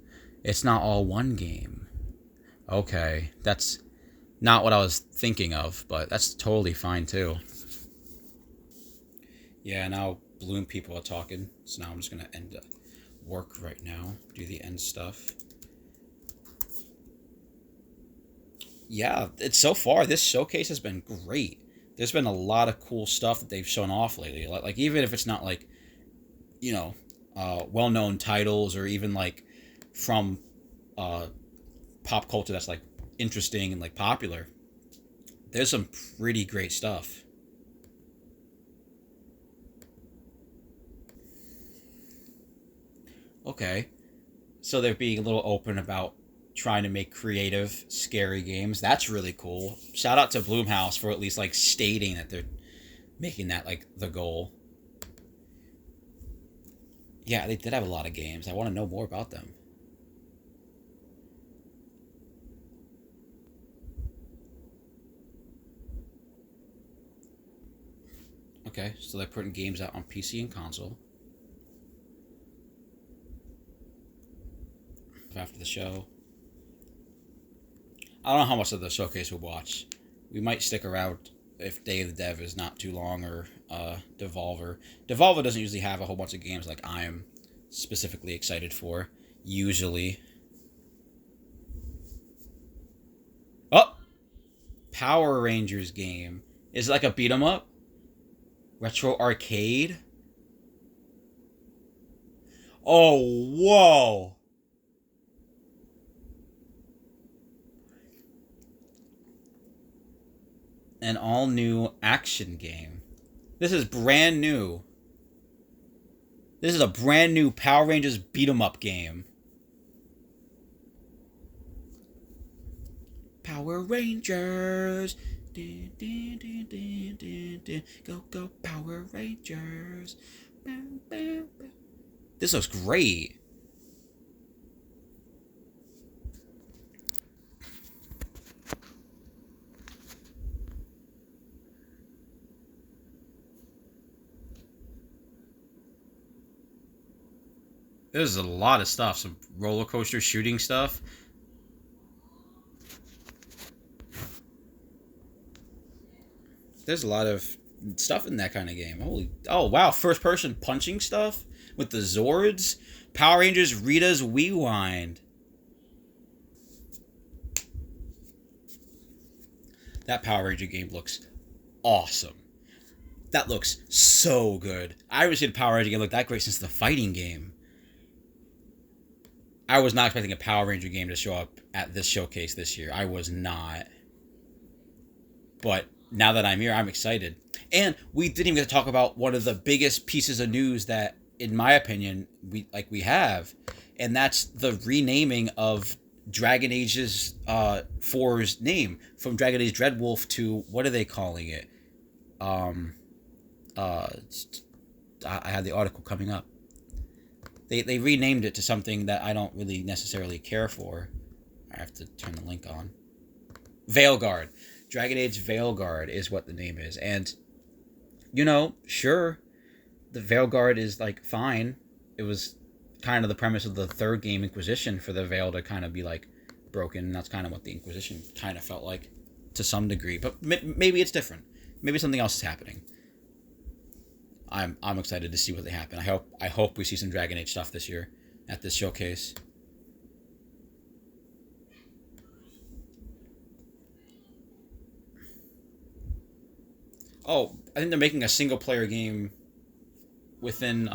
S1: It's not all one game. Okay, that's not what I was thinking of, but that's totally fine, too. Yeah, now Bloom people are talking, so now I'm just going to end work right now, do the end stuff. Yeah, it's so far, this showcase has been great. There's been a lot of cool stuff that they've shown off lately. Like even if it's not like, you know, well-known titles, or even like from pop culture that's like interesting and like popular, there's some pretty great stuff. Okay, so they're being a little open about trying to make creative, scary games. That's really cool. Shout out to Bloomhouse for at least like stating that they're making that like the goal. Yeah, they did have a lot of games. I want to know more about them. Okay, so they're putting games out on PC and console. After the show, I don't know how much of the showcase we'll watch. We might stick around if Day of the Dev is not too long, or Devolver. Devolver doesn't usually have a whole bunch of games like I'm specifically excited for, usually. Oh! Power Rangers game. Is it like a beat 'em up? Retro arcade? Oh, whoa! An all-new action game. This is brand new. This is a brand new Power Rangers beat-em-up game. Power Rangers. Dun, dun, dun, dun, dun, dun. Go, go, Power Rangers. Bow, bow, bow. This looks great. There's a lot of stuff. Some roller coaster shooting stuff. There's a lot of stuff in that kind of game. Oh wow, first person punching stuff with the Zords. Power Rangers Rita's Rewind. That Power Ranger game looks awesome. That looks so good. I haven't seen a Power Ranger game look that great since the fighting game. I was not expecting a Power Ranger game to show up at this showcase this year. I was not. But now that I'm here, I'm excited. And we didn't even get to talk about one of the biggest pieces of news that, in my opinion, we have. And that's the renaming of Dragon Age's 4's name. From Dragon Age Dreadwolf to, what are they calling it? I had the article coming up. They renamed it to something that I don't really necessarily care for. I have to turn the link on. Veilguard. Dragon Age Veilguard is what the name is. And, you know, sure, the Veilguard is, like, fine. It was kind of the premise of the third game, Inquisition, for the Veil to kind of be, like, broken. That's kind of what the Inquisition kind of felt like, to some degree. But maybe it's different. Maybe something else is happening. I'm excited to see what they happen. I hope we see some Dragon Age stuff this year at this showcase. Oh, I think they're making a single player game within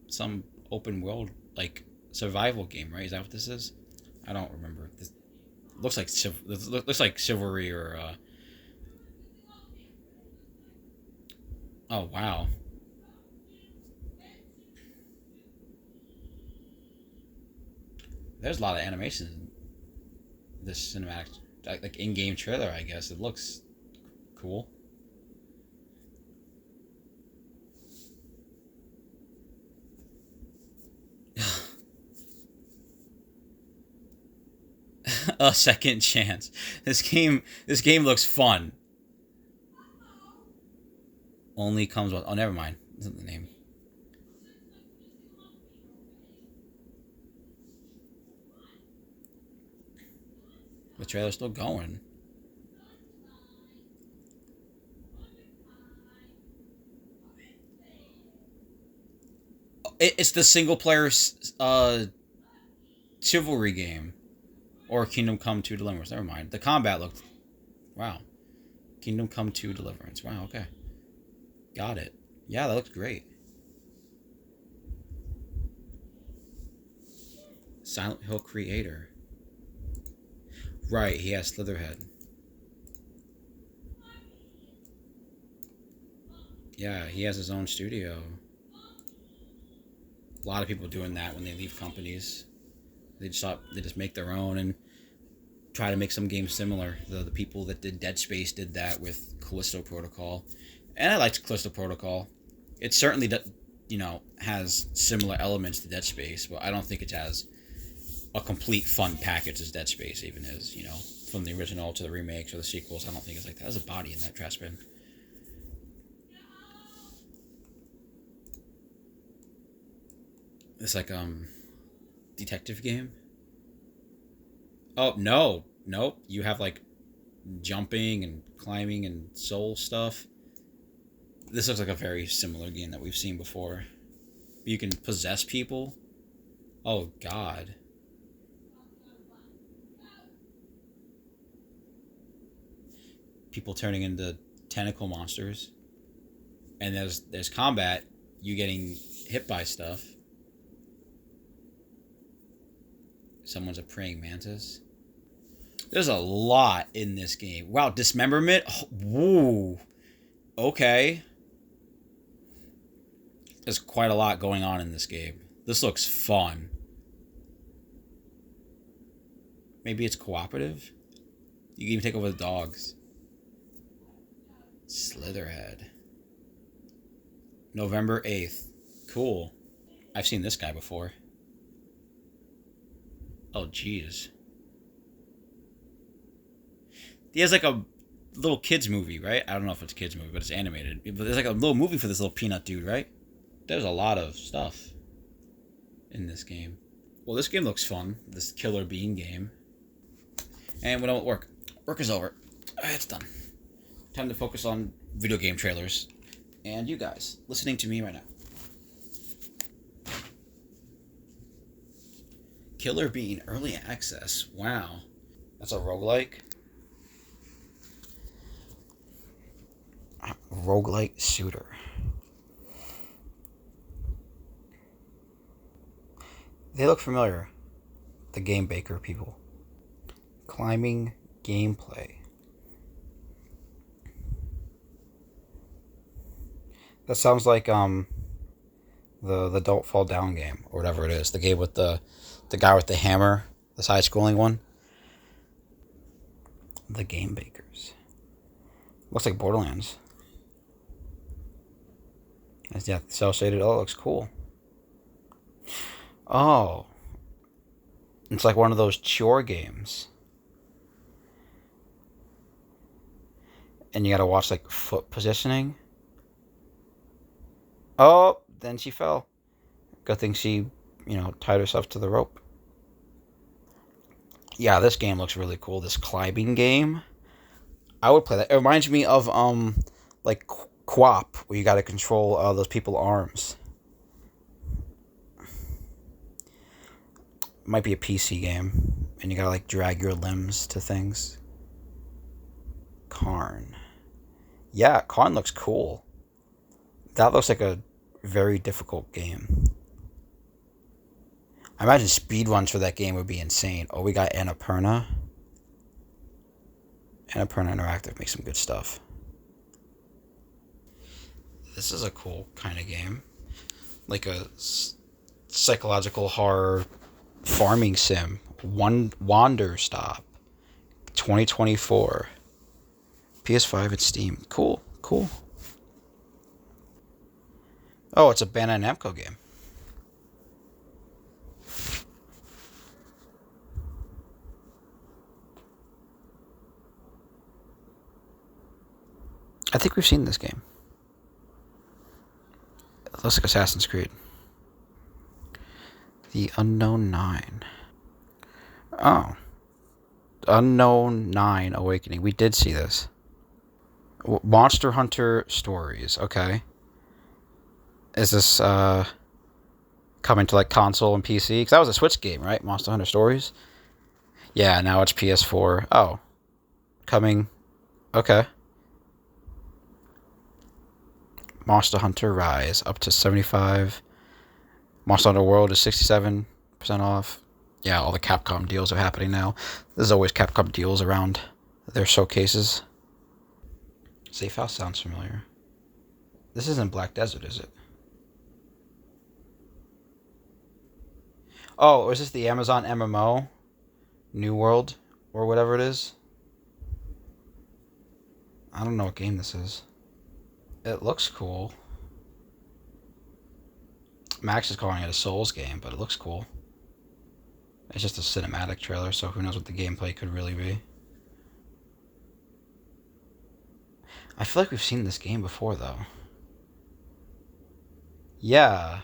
S1: some open world like survival game, right? Is that what this is? I don't remember. This looks like Chivalry or oh wow. There's a lot of animation in this cinematic, like in-game trailer. I guess it looks cool. A second chance. This game looks fun. Only comes with. Oh, never mind. Isn't the name? The trailer's still going. It's the single player Chivalry game. Or Kingdom Come 2 Deliverance. Never mind. The combat looked. Wow. Kingdom Come 2 Deliverance. Wow, okay. Got it. Yeah, that looks great. Silent Hill creator. Right, he has Slitherhead. Yeah, he has his own studio. A lot of people doing that when they leave companies. They just make their own and try to make some games similar. The people that did Dead Space did that with Callisto Protocol, and I liked Callisto Protocol. It certainly has similar elements to Dead Space, but I don't think it has a complete fun package as Dead Space even is. From the original to the remakes or the sequels, I don't think it's like that. There's a body in that trash bin. It's like detective game. Oh no, nope. You have like jumping and climbing and soul stuff. This looks like a very similar game that we've seen before. You can possess people. Oh god. People turning into tentacle monsters. And there's combat. You getting hit by stuff. Someone's a praying mantis. There's a lot in this game. Wow, dismemberment? Woo. Okay. There's quite a lot going on in this game. This looks fun. Maybe it's cooperative? You can even take over the dogs. Slitherhead. November 8th. Cool. I've seen this guy before. Oh, jeez. He has like a little kids movie, right? I don't know if it's a kids movie, but it's animated. But there's like a little movie for this little peanut dude, right? There's a lot of stuff in this game. Well, this game looks fun. This Killer Bean game. And we don't work. Work is over. It's done. Time to focus on video game trailers. And you guys listening to me right now. Killer Bean Early Access. Wow. That's a roguelike. Roguelike shooter. They look familiar. The Game Baker people. Climbing gameplay. That sounds like the Don't Fall Down game or whatever it is. The game with the guy with the hammer, the side-scrolling one. The Game Bakers. Looks like Borderlands. Yeah, cell shaded. Oh, it looks cool. Oh, it's like one of those chore games. And you gotta watch like foot positioning. Oh, then she fell. Good thing she, tied herself to the rope. Yeah, this game looks really cool. This climbing game. I would play that. It reminds me of like Quap, where you gotta control those people's arms. Might be a PC game, and you gotta like drag your limbs to things. Karn. Yeah, Karn looks cool. That looks like a very difficult game. I imagine speedruns for that game would be insane. Oh, we got Annapurna. Annapurna Interactive makes some good stuff. This is a cool kind of game. Like a psychological horror farming sim. Wander Stop. 2024. PS5 and Steam. Cool. Oh, it's a Bandai Namco game. I think we've seen this game. It looks like Assassin's Creed. The Unknown 9. Oh. Unknown 9 Awakening. We did see this. Monster Hunter Stories. Okay. Is this coming to like console and PC? Because that was a Switch game, right? Monster Hunter Stories. Yeah, now it's PS4. Oh. Coming. Okay. Monster Hunter Rise up to 75. Monster Hunter World is 67% off. Yeah, all the Capcom deals are happening now. There's always Capcom deals around their showcases. Safe House sounds familiar. This isn't Black Desert, is it? Oh, is this the Amazon MMO? New World? Or whatever it is? I don't know what game this is. It looks cool. Max is calling it a Souls game, but it looks cool. It's just a cinematic trailer, so who knows what the gameplay could really be. I feel like we've seen this game before, though. Yeah.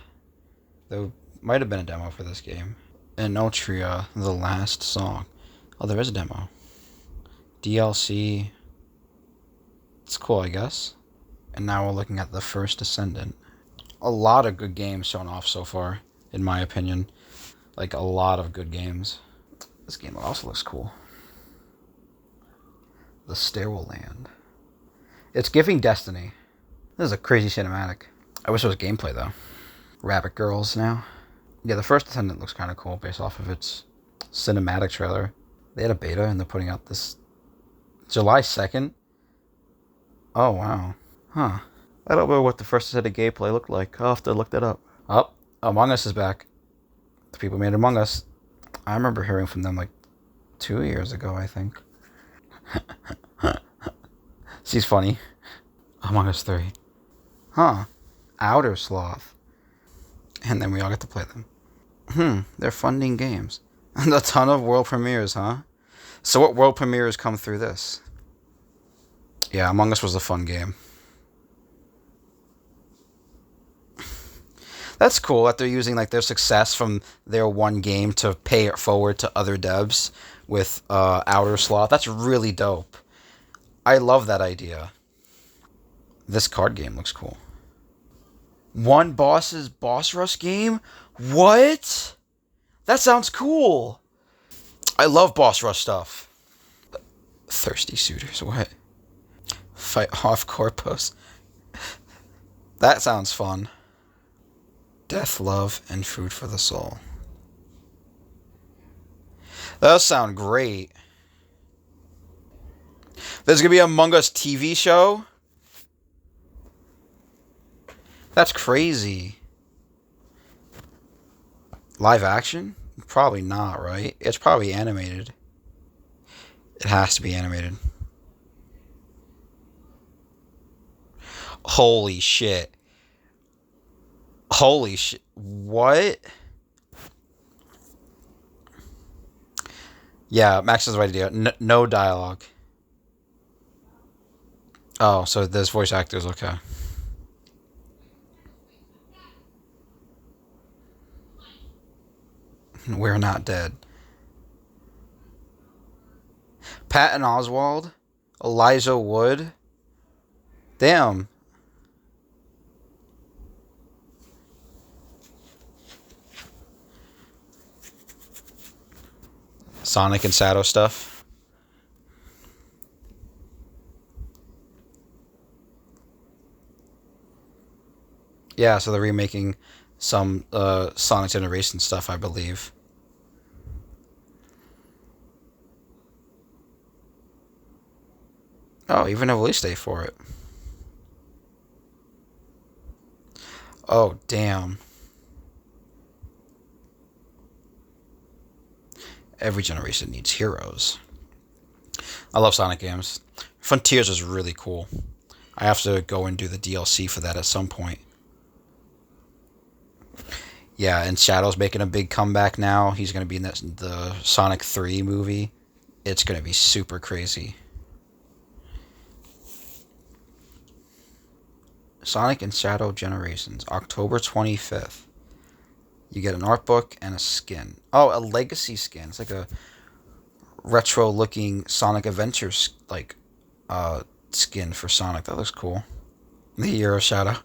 S1: There might have been a demo for this game. Enotria, The Last Song. Oh, there is a demo. DLC. It's cool, I guess. And now we're looking at The First Descendant. A lot of good games shown off so far, in my opinion. Like, a lot of good games. This game also looks cool. The Stairwell Land. It's giving Destiny. This is a crazy cinematic. I wish it was gameplay, though. Rabbit Girls now. Yeah, The First Descendant looks kind of cool based off of its cinematic trailer. They had a beta and they're putting out this July 2nd. Oh, wow. Huh. I don't know what the first set of gameplay looked like. I'll have to look that up. Oh, Among Us is back. The people who made Among Us. I remember hearing from them like 2 years ago, I think. She's funny. Among Us 3. Huh. Outer Sloth. And then we all get to play them. They're funding games. And a ton of world premieres, huh? So what world premieres come through this? Yeah, Among Us was a fun game. That's cool that they're using like their success from their one game to pay it forward to other devs with Outer Sloth. That's really dope. I love that idea. This card game looks cool. One boss's boss rush game? What? That sounds cool. I love boss rush stuff. Thirsty suitors, what? Fight off corpus. That sounds fun. Death, love, and food for the soul. Those sound great. There's gonna be a Among Us TV show? That's crazy. Live action? Probably not, right? It's probably animated. It has to be animated. Holy shit. Holy shit. What? Yeah, Max is the right idea. No dialogue. Oh, so there's voice actors, okay. We're not dead. Patton Oswalt? Elijah Wood? Damn. Sonic and Shadow stuff. Yeah, so they're remaking some Sonic Generation stuff, I believe. Oh, even a release date for it. Oh, damn. Every generation needs heroes. I love Sonic games. Frontiers is really cool. I have to go and do the DLC for that at some point. Yeah, and Shadow's making a big comeback now. He's going to be in the Sonic 3 movie. It's going to be super crazy. Sonic and Shadow Generations, October 25th. You get an art book and a skin. Oh, a legacy skin. It's like a retro-looking Sonic Adventures skin for Sonic. That looks cool. The Year of Shadow.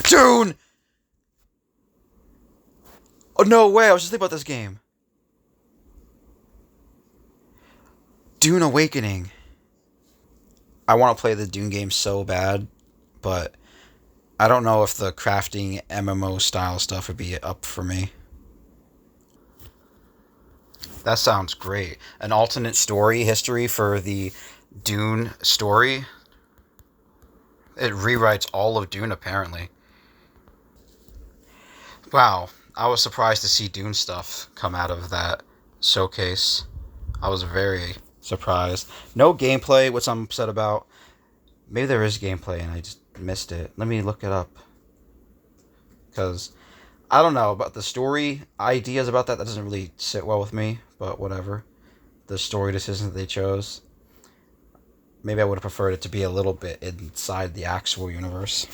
S1: Dune! Oh, no way. I was just thinking about this game. Dune Awakening. I want to play the Dune game so bad, but I don't know if the crafting MMO style stuff would be up for me. That sounds great. An alternate story history for the Dune story. It rewrites all of Dune, apparently. Wow. I was surprised to see Dune stuff come out of that showcase. I was very surprised. No gameplay, which I'm upset about. Maybe there is gameplay and I just missed it. Let me look it up. Because I don't know about the story ideas about that. That doesn't really sit well with me, but whatever. The story decisions that they chose. Maybe I would have preferred it to be a little bit inside the actual universe.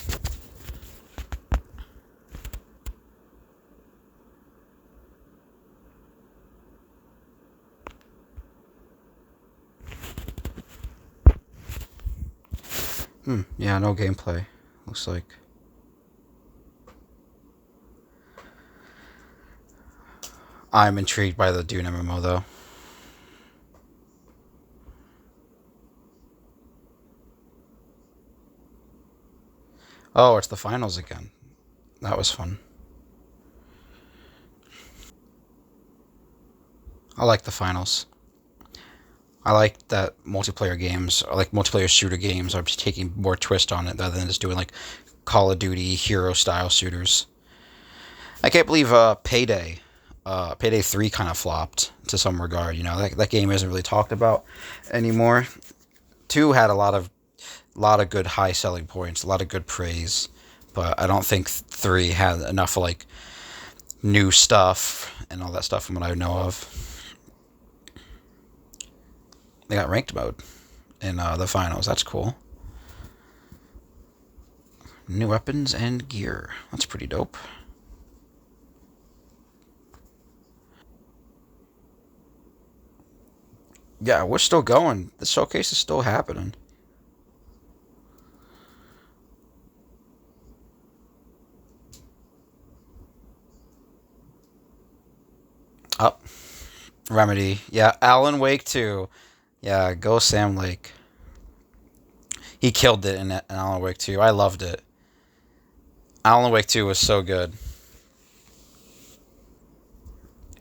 S1: Yeah, no gameplay. Looks like. I'm intrigued by the Dune MMO, though. Oh, it's the finals again. That was fun. I like the finals. I like that multiplayer games, or like multiplayer shooter games, are just taking more twist on it rather than just doing like Call of Duty hero style shooters. I can't believe Payday 3 kind of flopped to some regard. You know, that game isn't really talked about anymore. 2 had a lot of good high selling points, a lot of good praise, but I don't think 3 had enough like new stuff and all that stuff from what I know of. They got ranked mode in the finals. That's cool. New weapons and gear. That's pretty dope. Yeah, we're still going. The showcase is still happening. Up. Remedy. Yeah, Alan Wake 2. Yeah, go Sam Lake. He killed it in Alan Wake 2. I loved it. Alan Wake 2 was so good.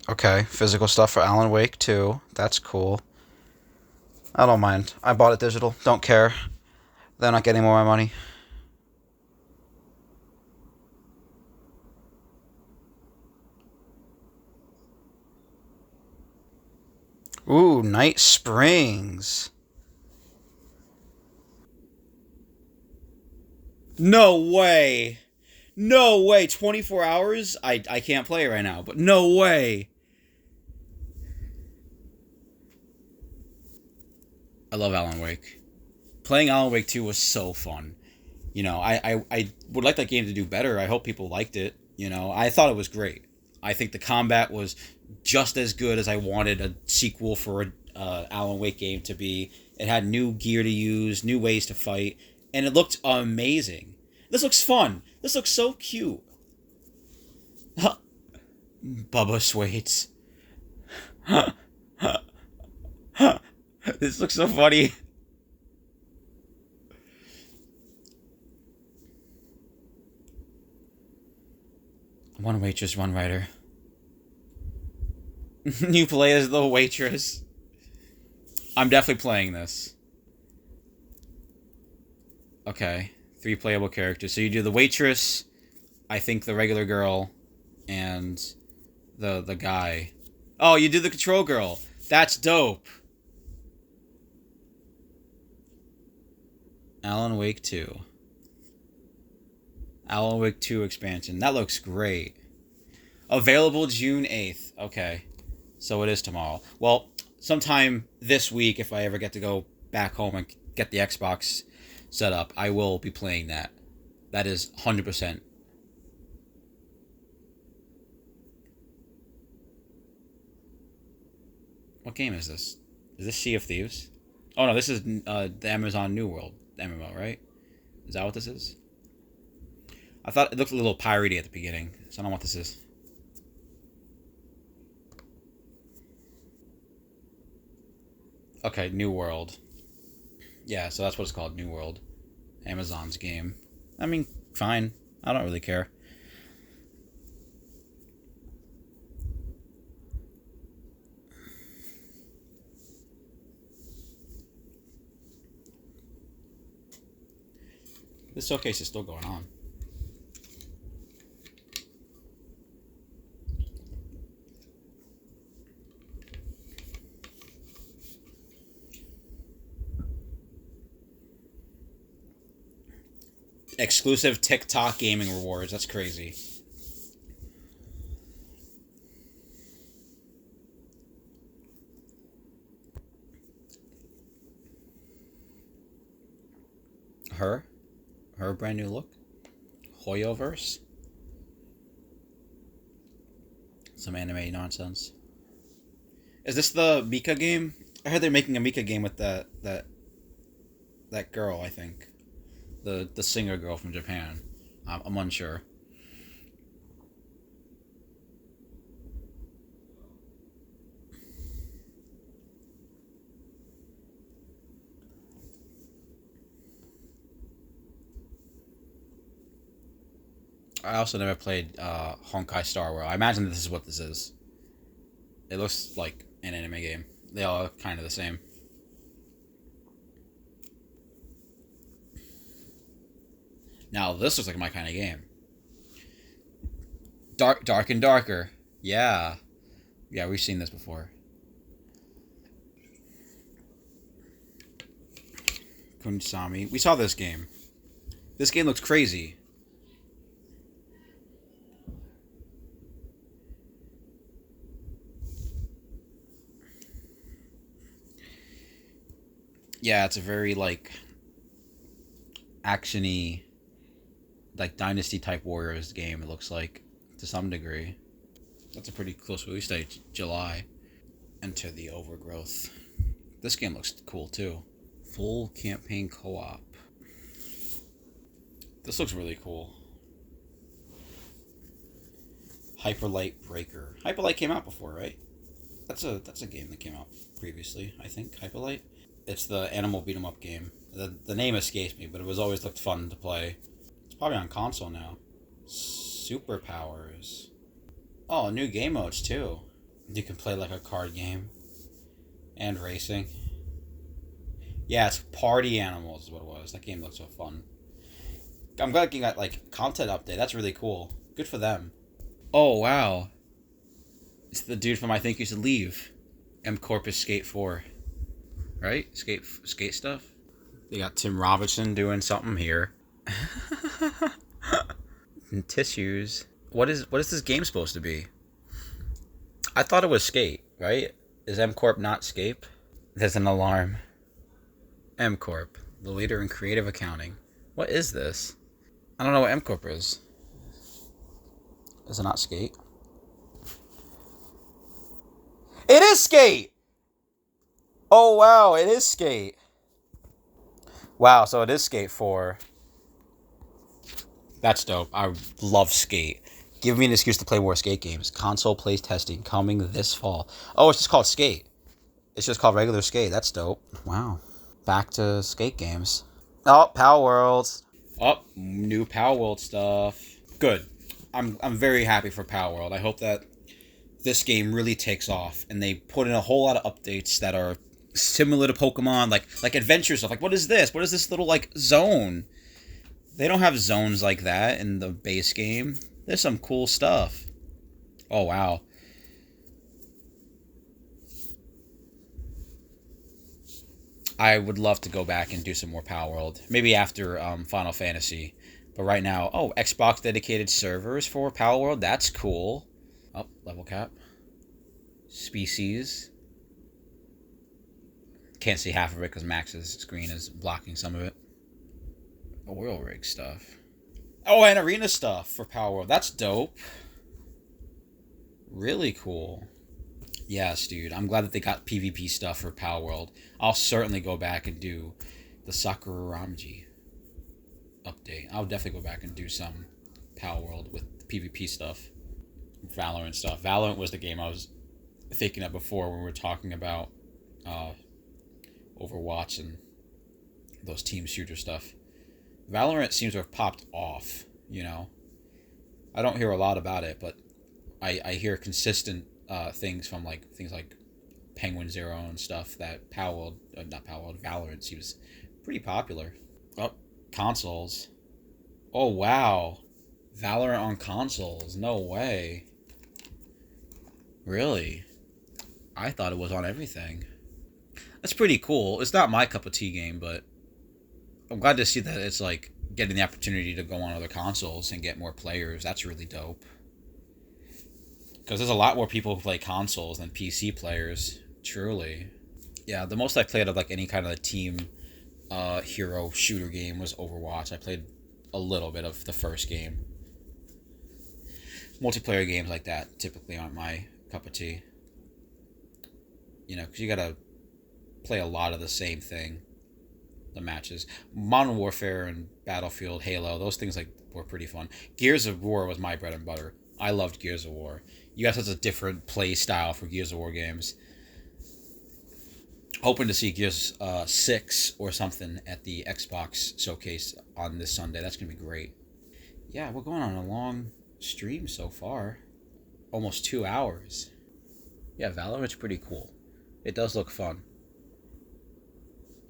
S1: Okay, physical stuff for Alan Wake 2. That's cool. I don't mind. I bought it digital. Don't care. They're not getting more of my money. Ooh, Night Springs. No way. No way. 24 hours? I can't play it right now, but no way. I love Alan Wake. Playing Alan Wake 2 was so fun. You know, I would like that game to do better. I hope people liked it. You know, I thought it was great. I think the combat was just as good as I wanted a sequel for a Alan Wake game to be. It had new gear to use, new ways to fight, and it looked amazing. This looks fun. This looks so cute. Bubba Swaits. This looks so funny. One waitress, one writer. You play as the waitress. I'm definitely playing this. Okay. 3 playable characters. So you do the waitress, I think the regular girl, and the guy. Oh, you do the control girl. That's dope. Alan Wake 2. Alan Wake 2 expansion. That looks great. Available June 8th. Okay. So it is tomorrow. Well, sometime this week, if I ever get to go back home and get the Xbox set up, I will be playing that. That is 100%. What game is this? Is this Sea of Thieves? Oh no, this is the Amazon New World MMO, right? Is that what this is? I thought it looked a little piratey at the beginning, so I don't know what this is. Okay, New World. Yeah, so that's what it's called, New World. Amazon's game. I mean, fine. I don't really care. This showcase is still going on. Exclusive TikTok gaming rewards. That's crazy. Her? Her brand new look? Hoyoverse? Some anime nonsense. Is this the Mika game? I heard they're making a Mika game with that girl, I think. The singer girl from Japan. I'm unsure. I also never played Honkai Star Rail. I imagine this is what this is. It looks like an anime game. They all are kind of the same. Now this looks like my kind of game. Dark and darker. Yeah. Yeah, we've seen this before. Kunsami. We saw this game. This game looks crazy. Yeah, it's a very like actiony, like Dynasty type Warriors game. It looks like to some degree. That's a pretty close release date, July. Enter the Overgrowth. This game looks cool too. Full campaign co-op. This looks really cool. Hyperlight Breaker. Hyperlight came out before, right? That's a game that came out previously, I think. Hyperlight. It's the animal beat 'em up game. The name escapes me, but it was always looked fun to play. It's probably on console now. Superpowers. Oh, new game modes too. You can play like a card game. And racing. Yeah, it's Party Animals is what it was. That game looks so fun. I'm glad you got like content update. That's really cool. Good for them. Oh wow. It's the dude from I Think You Should Leave. M Corpus Skate 4. Right? Skate stuff? They got Tim Robinson doing something here. And tissues. What is this game supposed to be? I thought it was Skate, right? Is M Corp not Scape? There's an alarm. M Corp, the leader in creative accounting. What is this? I don't know what M Corp is. Is it not Skate? It is Skate! Oh wow, it is Skate. Wow, so it is Skate 4. That's dope. I love Skate. Give me an excuse to play more Skate games. Console plays testing coming this fall. Oh, it's just called Skate. It's just called regular Skate. That's dope. Wow. Back to Skate games. Oh, Power Worlds. Oh, new Power World stuff. Good. I'm very happy for Power World. I hope that this game really takes off and they put in a whole lot of updates that are similar to Pokemon, like adventure stuff. Like, what is this? What is this little like zone? They don't have zones like that in the base game. There's some cool stuff. Oh wow. I would love to go back and do some more Power World. Maybe after Final Fantasy. But right now, oh, Xbox dedicated servers for Power World. That's cool. Oh, level cap. Species. Can't see half of it because Max's screen is blocking some of it. Oil rig stuff. Oh, and arena stuff for Power World. That's dope. Really cool. Yes, dude. I'm glad that they got PvP stuff for Power World. I'll certainly go back and do the Sakuramji update. I'll definitely go back and do some Power World with PvP stuff. Valorant stuff. Valorant was the game I was thinking of before when we were talking about Overwatch and those team shooter stuff. Valorant seems to have popped off, you know. I don't hear a lot about it, but I hear consistent things from like things like Penguin Zero and stuff that Valorant seems pretty popular. Oh, consoles. Oh wow, Valorant on consoles? No way. Really? I thought it was on everything. That's pretty cool. It's not my cup of tea game, but I'm glad to see that it's like getting the opportunity to go on other consoles and get more players. That's really dope. Because there's a lot more people who play consoles than PC players. Truly. Yeah, the most I played of like any kind of team hero shooter game was Overwatch. I played a little bit of the first game. Multiplayer games like that typically aren't my cup of tea. You know, because you gotta play a lot of the same thing. The matches. Modern Warfare and Battlefield, Halo, those things like were pretty fun. Gears of War was my bread and butter. I loved Gears of War. You got such a different play style for Gears of War games. Hoping to see Gears 6 or something at the Xbox showcase on this Sunday. That's going to be great. Yeah, we're going on a long stream so far. Almost 2 hours. Yeah, Valorant's pretty cool. It does look fun.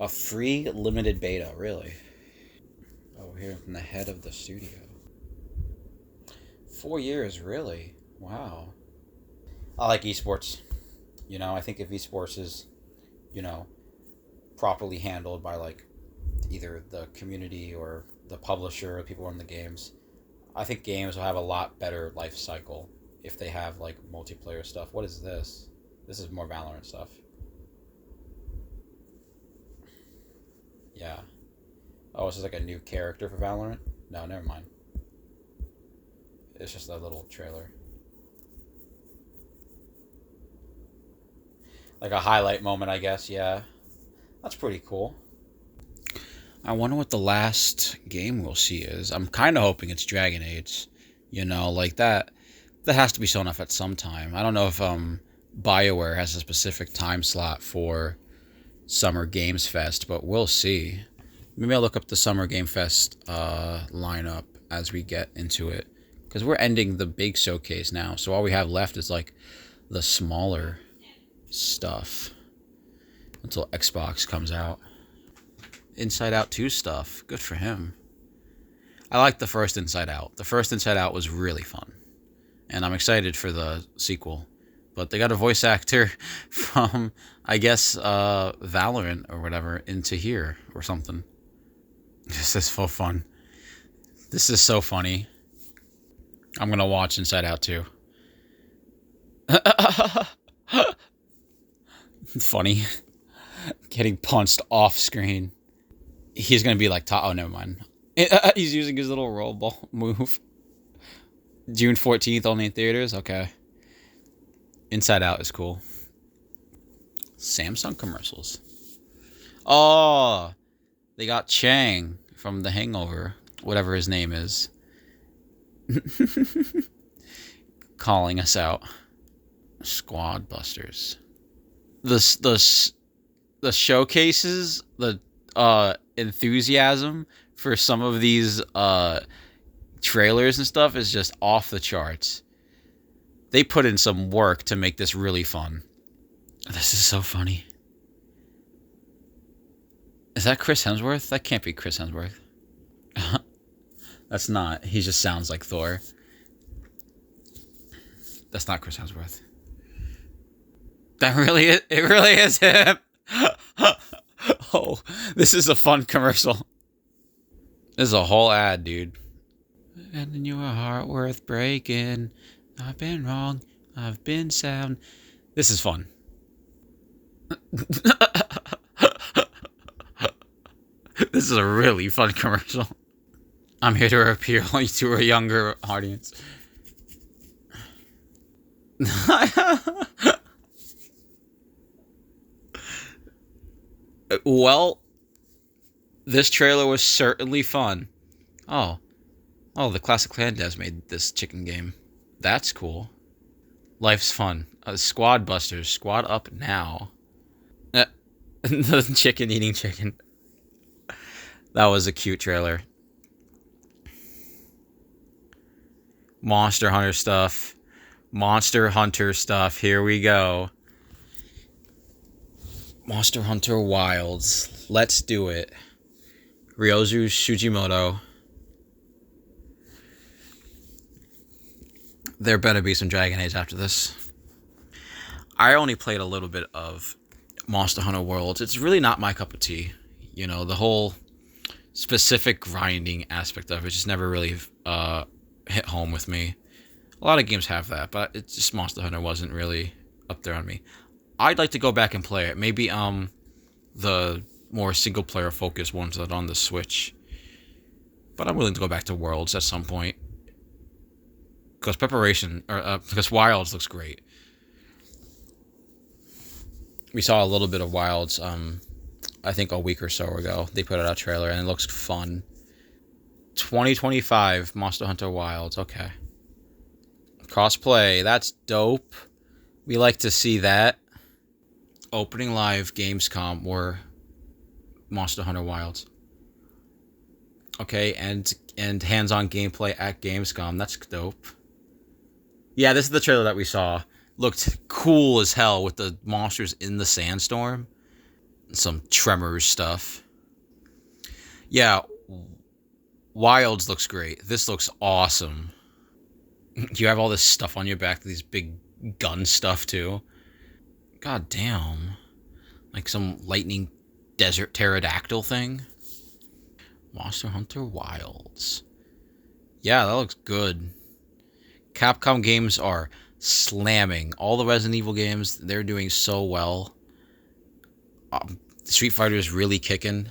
S1: A free limited beta, really. Oh, here from the head of the studio. 4 years, really? Wow. I like esports. I think if esports is, you know, properly handled by like either the community or the publisher or people running the games, I think games will have a lot better life cycle if they have like multiplayer stuff. What is this? This is more Valorant stuff. Yeah. Oh, this is like a new character for Valorant? No, never mind. It's just a little trailer. Like a highlight moment, I guess, yeah. That's pretty cool. I wonder what the last game we'll see is. I'm kind of hoping it's Dragon Age. Like that. That has to be shown off at some time. I don't know if BioWare has a specific time slot for Summer Games Fest, but we'll see. Maybe I'll look up the Summer Game Fest lineup as we get into it. Because we're ending the big showcase now, so all we have left is like the smaller stuff until Xbox comes out. Inside Out 2 stuff. Good for him. I liked the first Inside Out. The first Inside Out was really fun. And I'm excited for the sequel. But they got a voice actor from, I guess, Valorant or whatever into here or something. This is so fun. This is so funny. I'm going to watch Inside Out 2. Funny. Getting punched off screen. He's going to be like, oh, never mind. He's using his little roll ball move. June 14th, only in theaters? Okay. Inside Out is cool. Samsung commercials. Oh, they got Chang from The Hangover, whatever his name is, calling us out. Squad Busters. The showcases, the enthusiasm for some of these trailers and stuff is just off the charts. They put in some work to make this really fun. This is so funny. Is that Chris Hemsworth? That can't be Chris Hemsworth. That's not. He just sounds like Thor. That's not Chris Hemsworth. That really is. It really is him. Oh, this is a fun commercial. This is a whole ad, dude. And your heart worth breaking. I've been wrong. I've been sound. This is fun. This is a really fun commercial. I'm here to appeal to a younger audience. Well, this trailer was certainly fun. Oh, the Classic Clan devs made this chicken game. That's cool. Life's fun. Squad Busters. Squad up now. The chicken eating chicken. That was a cute trailer. Monster Hunter stuff. Monster Hunter stuff. Here we go. Monster Hunter Wilds. Let's do it. Ryozu Shujimoto. There better be some Dragon Age after this. I only played a little bit of Monster Hunter Worlds. It's really not my cup of tea. The whole specific grinding aspect of it just never really hit home with me. A lot of games have that, but it's just Monster Hunter wasn't really up there on me. I'd like to go back and play it. Maybe the more single player focused ones that are on the Switch. But I'm willing to go back to Worlds at some point. Because Wilds looks great. We saw a little bit of Wilds, I think a week or so ago. They put out a trailer and it looks fun. 2025 Monster Hunter Wilds. Okay. Crossplay. That's dope. We like to see that. Opening live Gamescom or Monster Hunter Wilds. Okay, and hands-on gameplay at Gamescom. That's dope. Yeah, this is the trailer that we saw. looked cool as hell with the monsters in the sandstorm. Some Tremors stuff. Yeah, Wilds looks great. This looks awesome. You have all this stuff on your back, these big gun stuff too. God damn. Like some lightning desert pterodactyl thing. Monster Hunter Wilds. Yeah, that looks good. Capcom games are slamming. All the Resident Evil games, they're doing so well. Street Fighter is really kicking.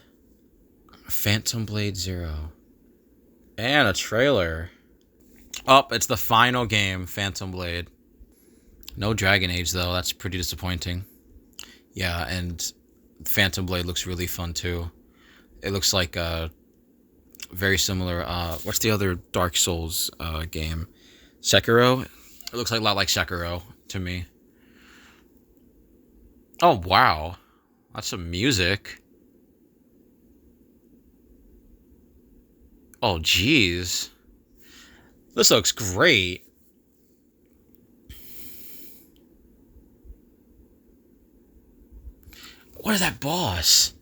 S1: Phantom Blade Zero. And a trailer. Oh, it's the final game, Phantom Blade. No Dragon Age, though. That's pretty disappointing. Yeah, and Phantom Blade looks really fun, too. It looks like very similar. What's the other Dark Souls game? Sekiro? It looks like a lot like Sekiro to me. Oh, wow. That's some music. Oh, jeez. This looks great. What is that boss?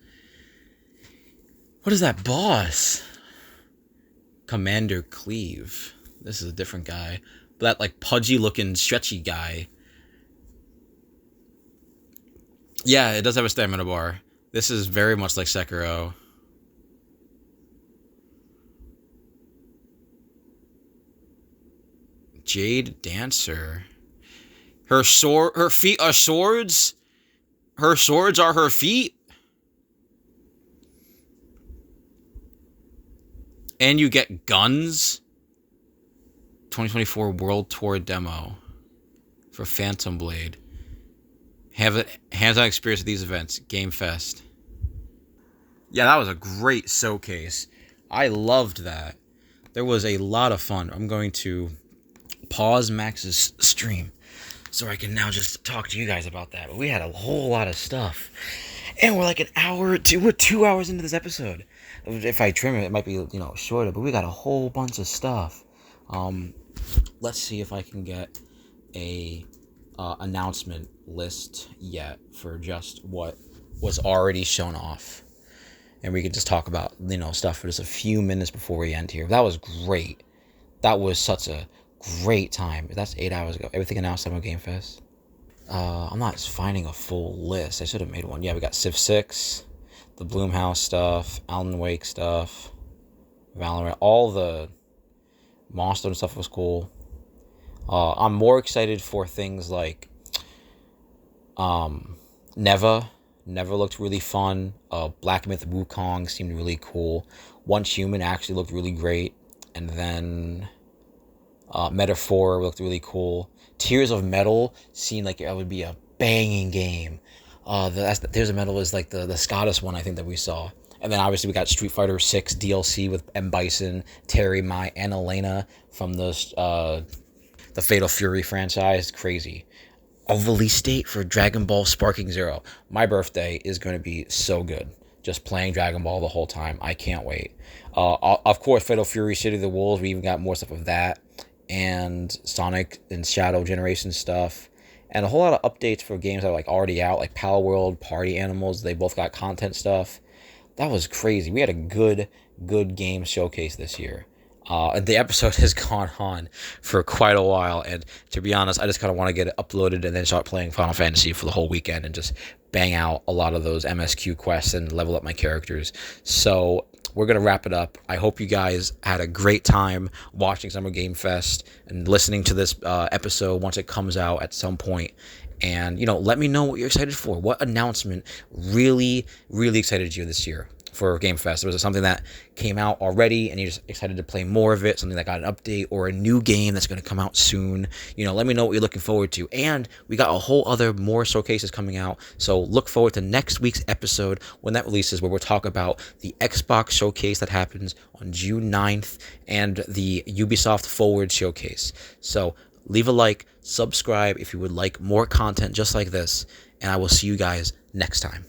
S1: What is that boss? Commander Cleave. This is a different guy. But that, like, pudgy-looking, stretchy guy. Yeah, it does have a stamina bar. This is very much like Sekiro. Jade Dancer. Her feet are swords? Her swords are her feet? And you get guns? 2024 World Tour demo for Phantom Blade. Have it hands-on experience at these events. Game Fest. Yeah, that was a great showcase. I loved that. There was a lot of fun. I'm going to pause Max's stream so I can now just talk to you guys about that. But we had a whole lot of stuff. And we're like an hour, we're 2 hours into this episode. If I trim it, it might be, shorter. But we got a whole bunch of stuff. Let's see if I can get a announcement list yet for just what was already shown off. And we can just talk about, stuff for just a few minutes before we end here. That was great. That was such a great time. That's 8 hours ago. Everything announced at Game Fest. I'm not finding a full list. I should have made one. Yeah, we got Civ 6, the Bloomhouse stuff, Alan Wake stuff, Valorant. All the Monster and stuff was cool. I'm more excited for things like Neva. Neva looked really fun. Black Myth Wukong seemed really cool. Once Human actually looked really great. And then Metaphor looked really cool. Tears of Metal seemed like it would be a banging game. Tears of Metal is like the Scottish one I think that we saw. And then obviously we got Street Fighter 6 DLC with M. Bison, Terry, Mai, and Elena from the Fatal Fury franchise. Crazy. A release date for Dragon Ball Sparking Zero. My birthday is going to be so good. Just playing Dragon Ball the whole time. I can't wait. Of course, Fatal Fury City of the Wolves. We even got more stuff of that. And Sonic and Shadow Generation stuff. And a whole lot of updates for games that are like already out. Like Pal World, Party Animals. They both got content stuff. That was crazy. We had a good game showcase this year. The episode has gone on for quite a while, and to be honest, I just kind of want to get it uploaded and then start playing Final Fantasy for the whole weekend and just bang out a lot of those MSQ quests and level up my characters. So we're going to wrap it up. I hope you guys had a great time watching Summer Game Fest and listening to this episode once it comes out at some point. And, let me know what you're excited for. What announcement really, really excited you this year for Game Fest? Was it something that came out already and you're just excited to play more of it? Something that got an update or a new game that's going to come out soon? Let me know what you're looking forward to. And we got a whole other more showcases coming out. So look forward to next week's episode when that releases, where we'll talk about the Xbox showcase that happens on June 9th and the Ubisoft Forward showcase. So leave a like, subscribe if you would like more content just like this, and I will see you guys next time.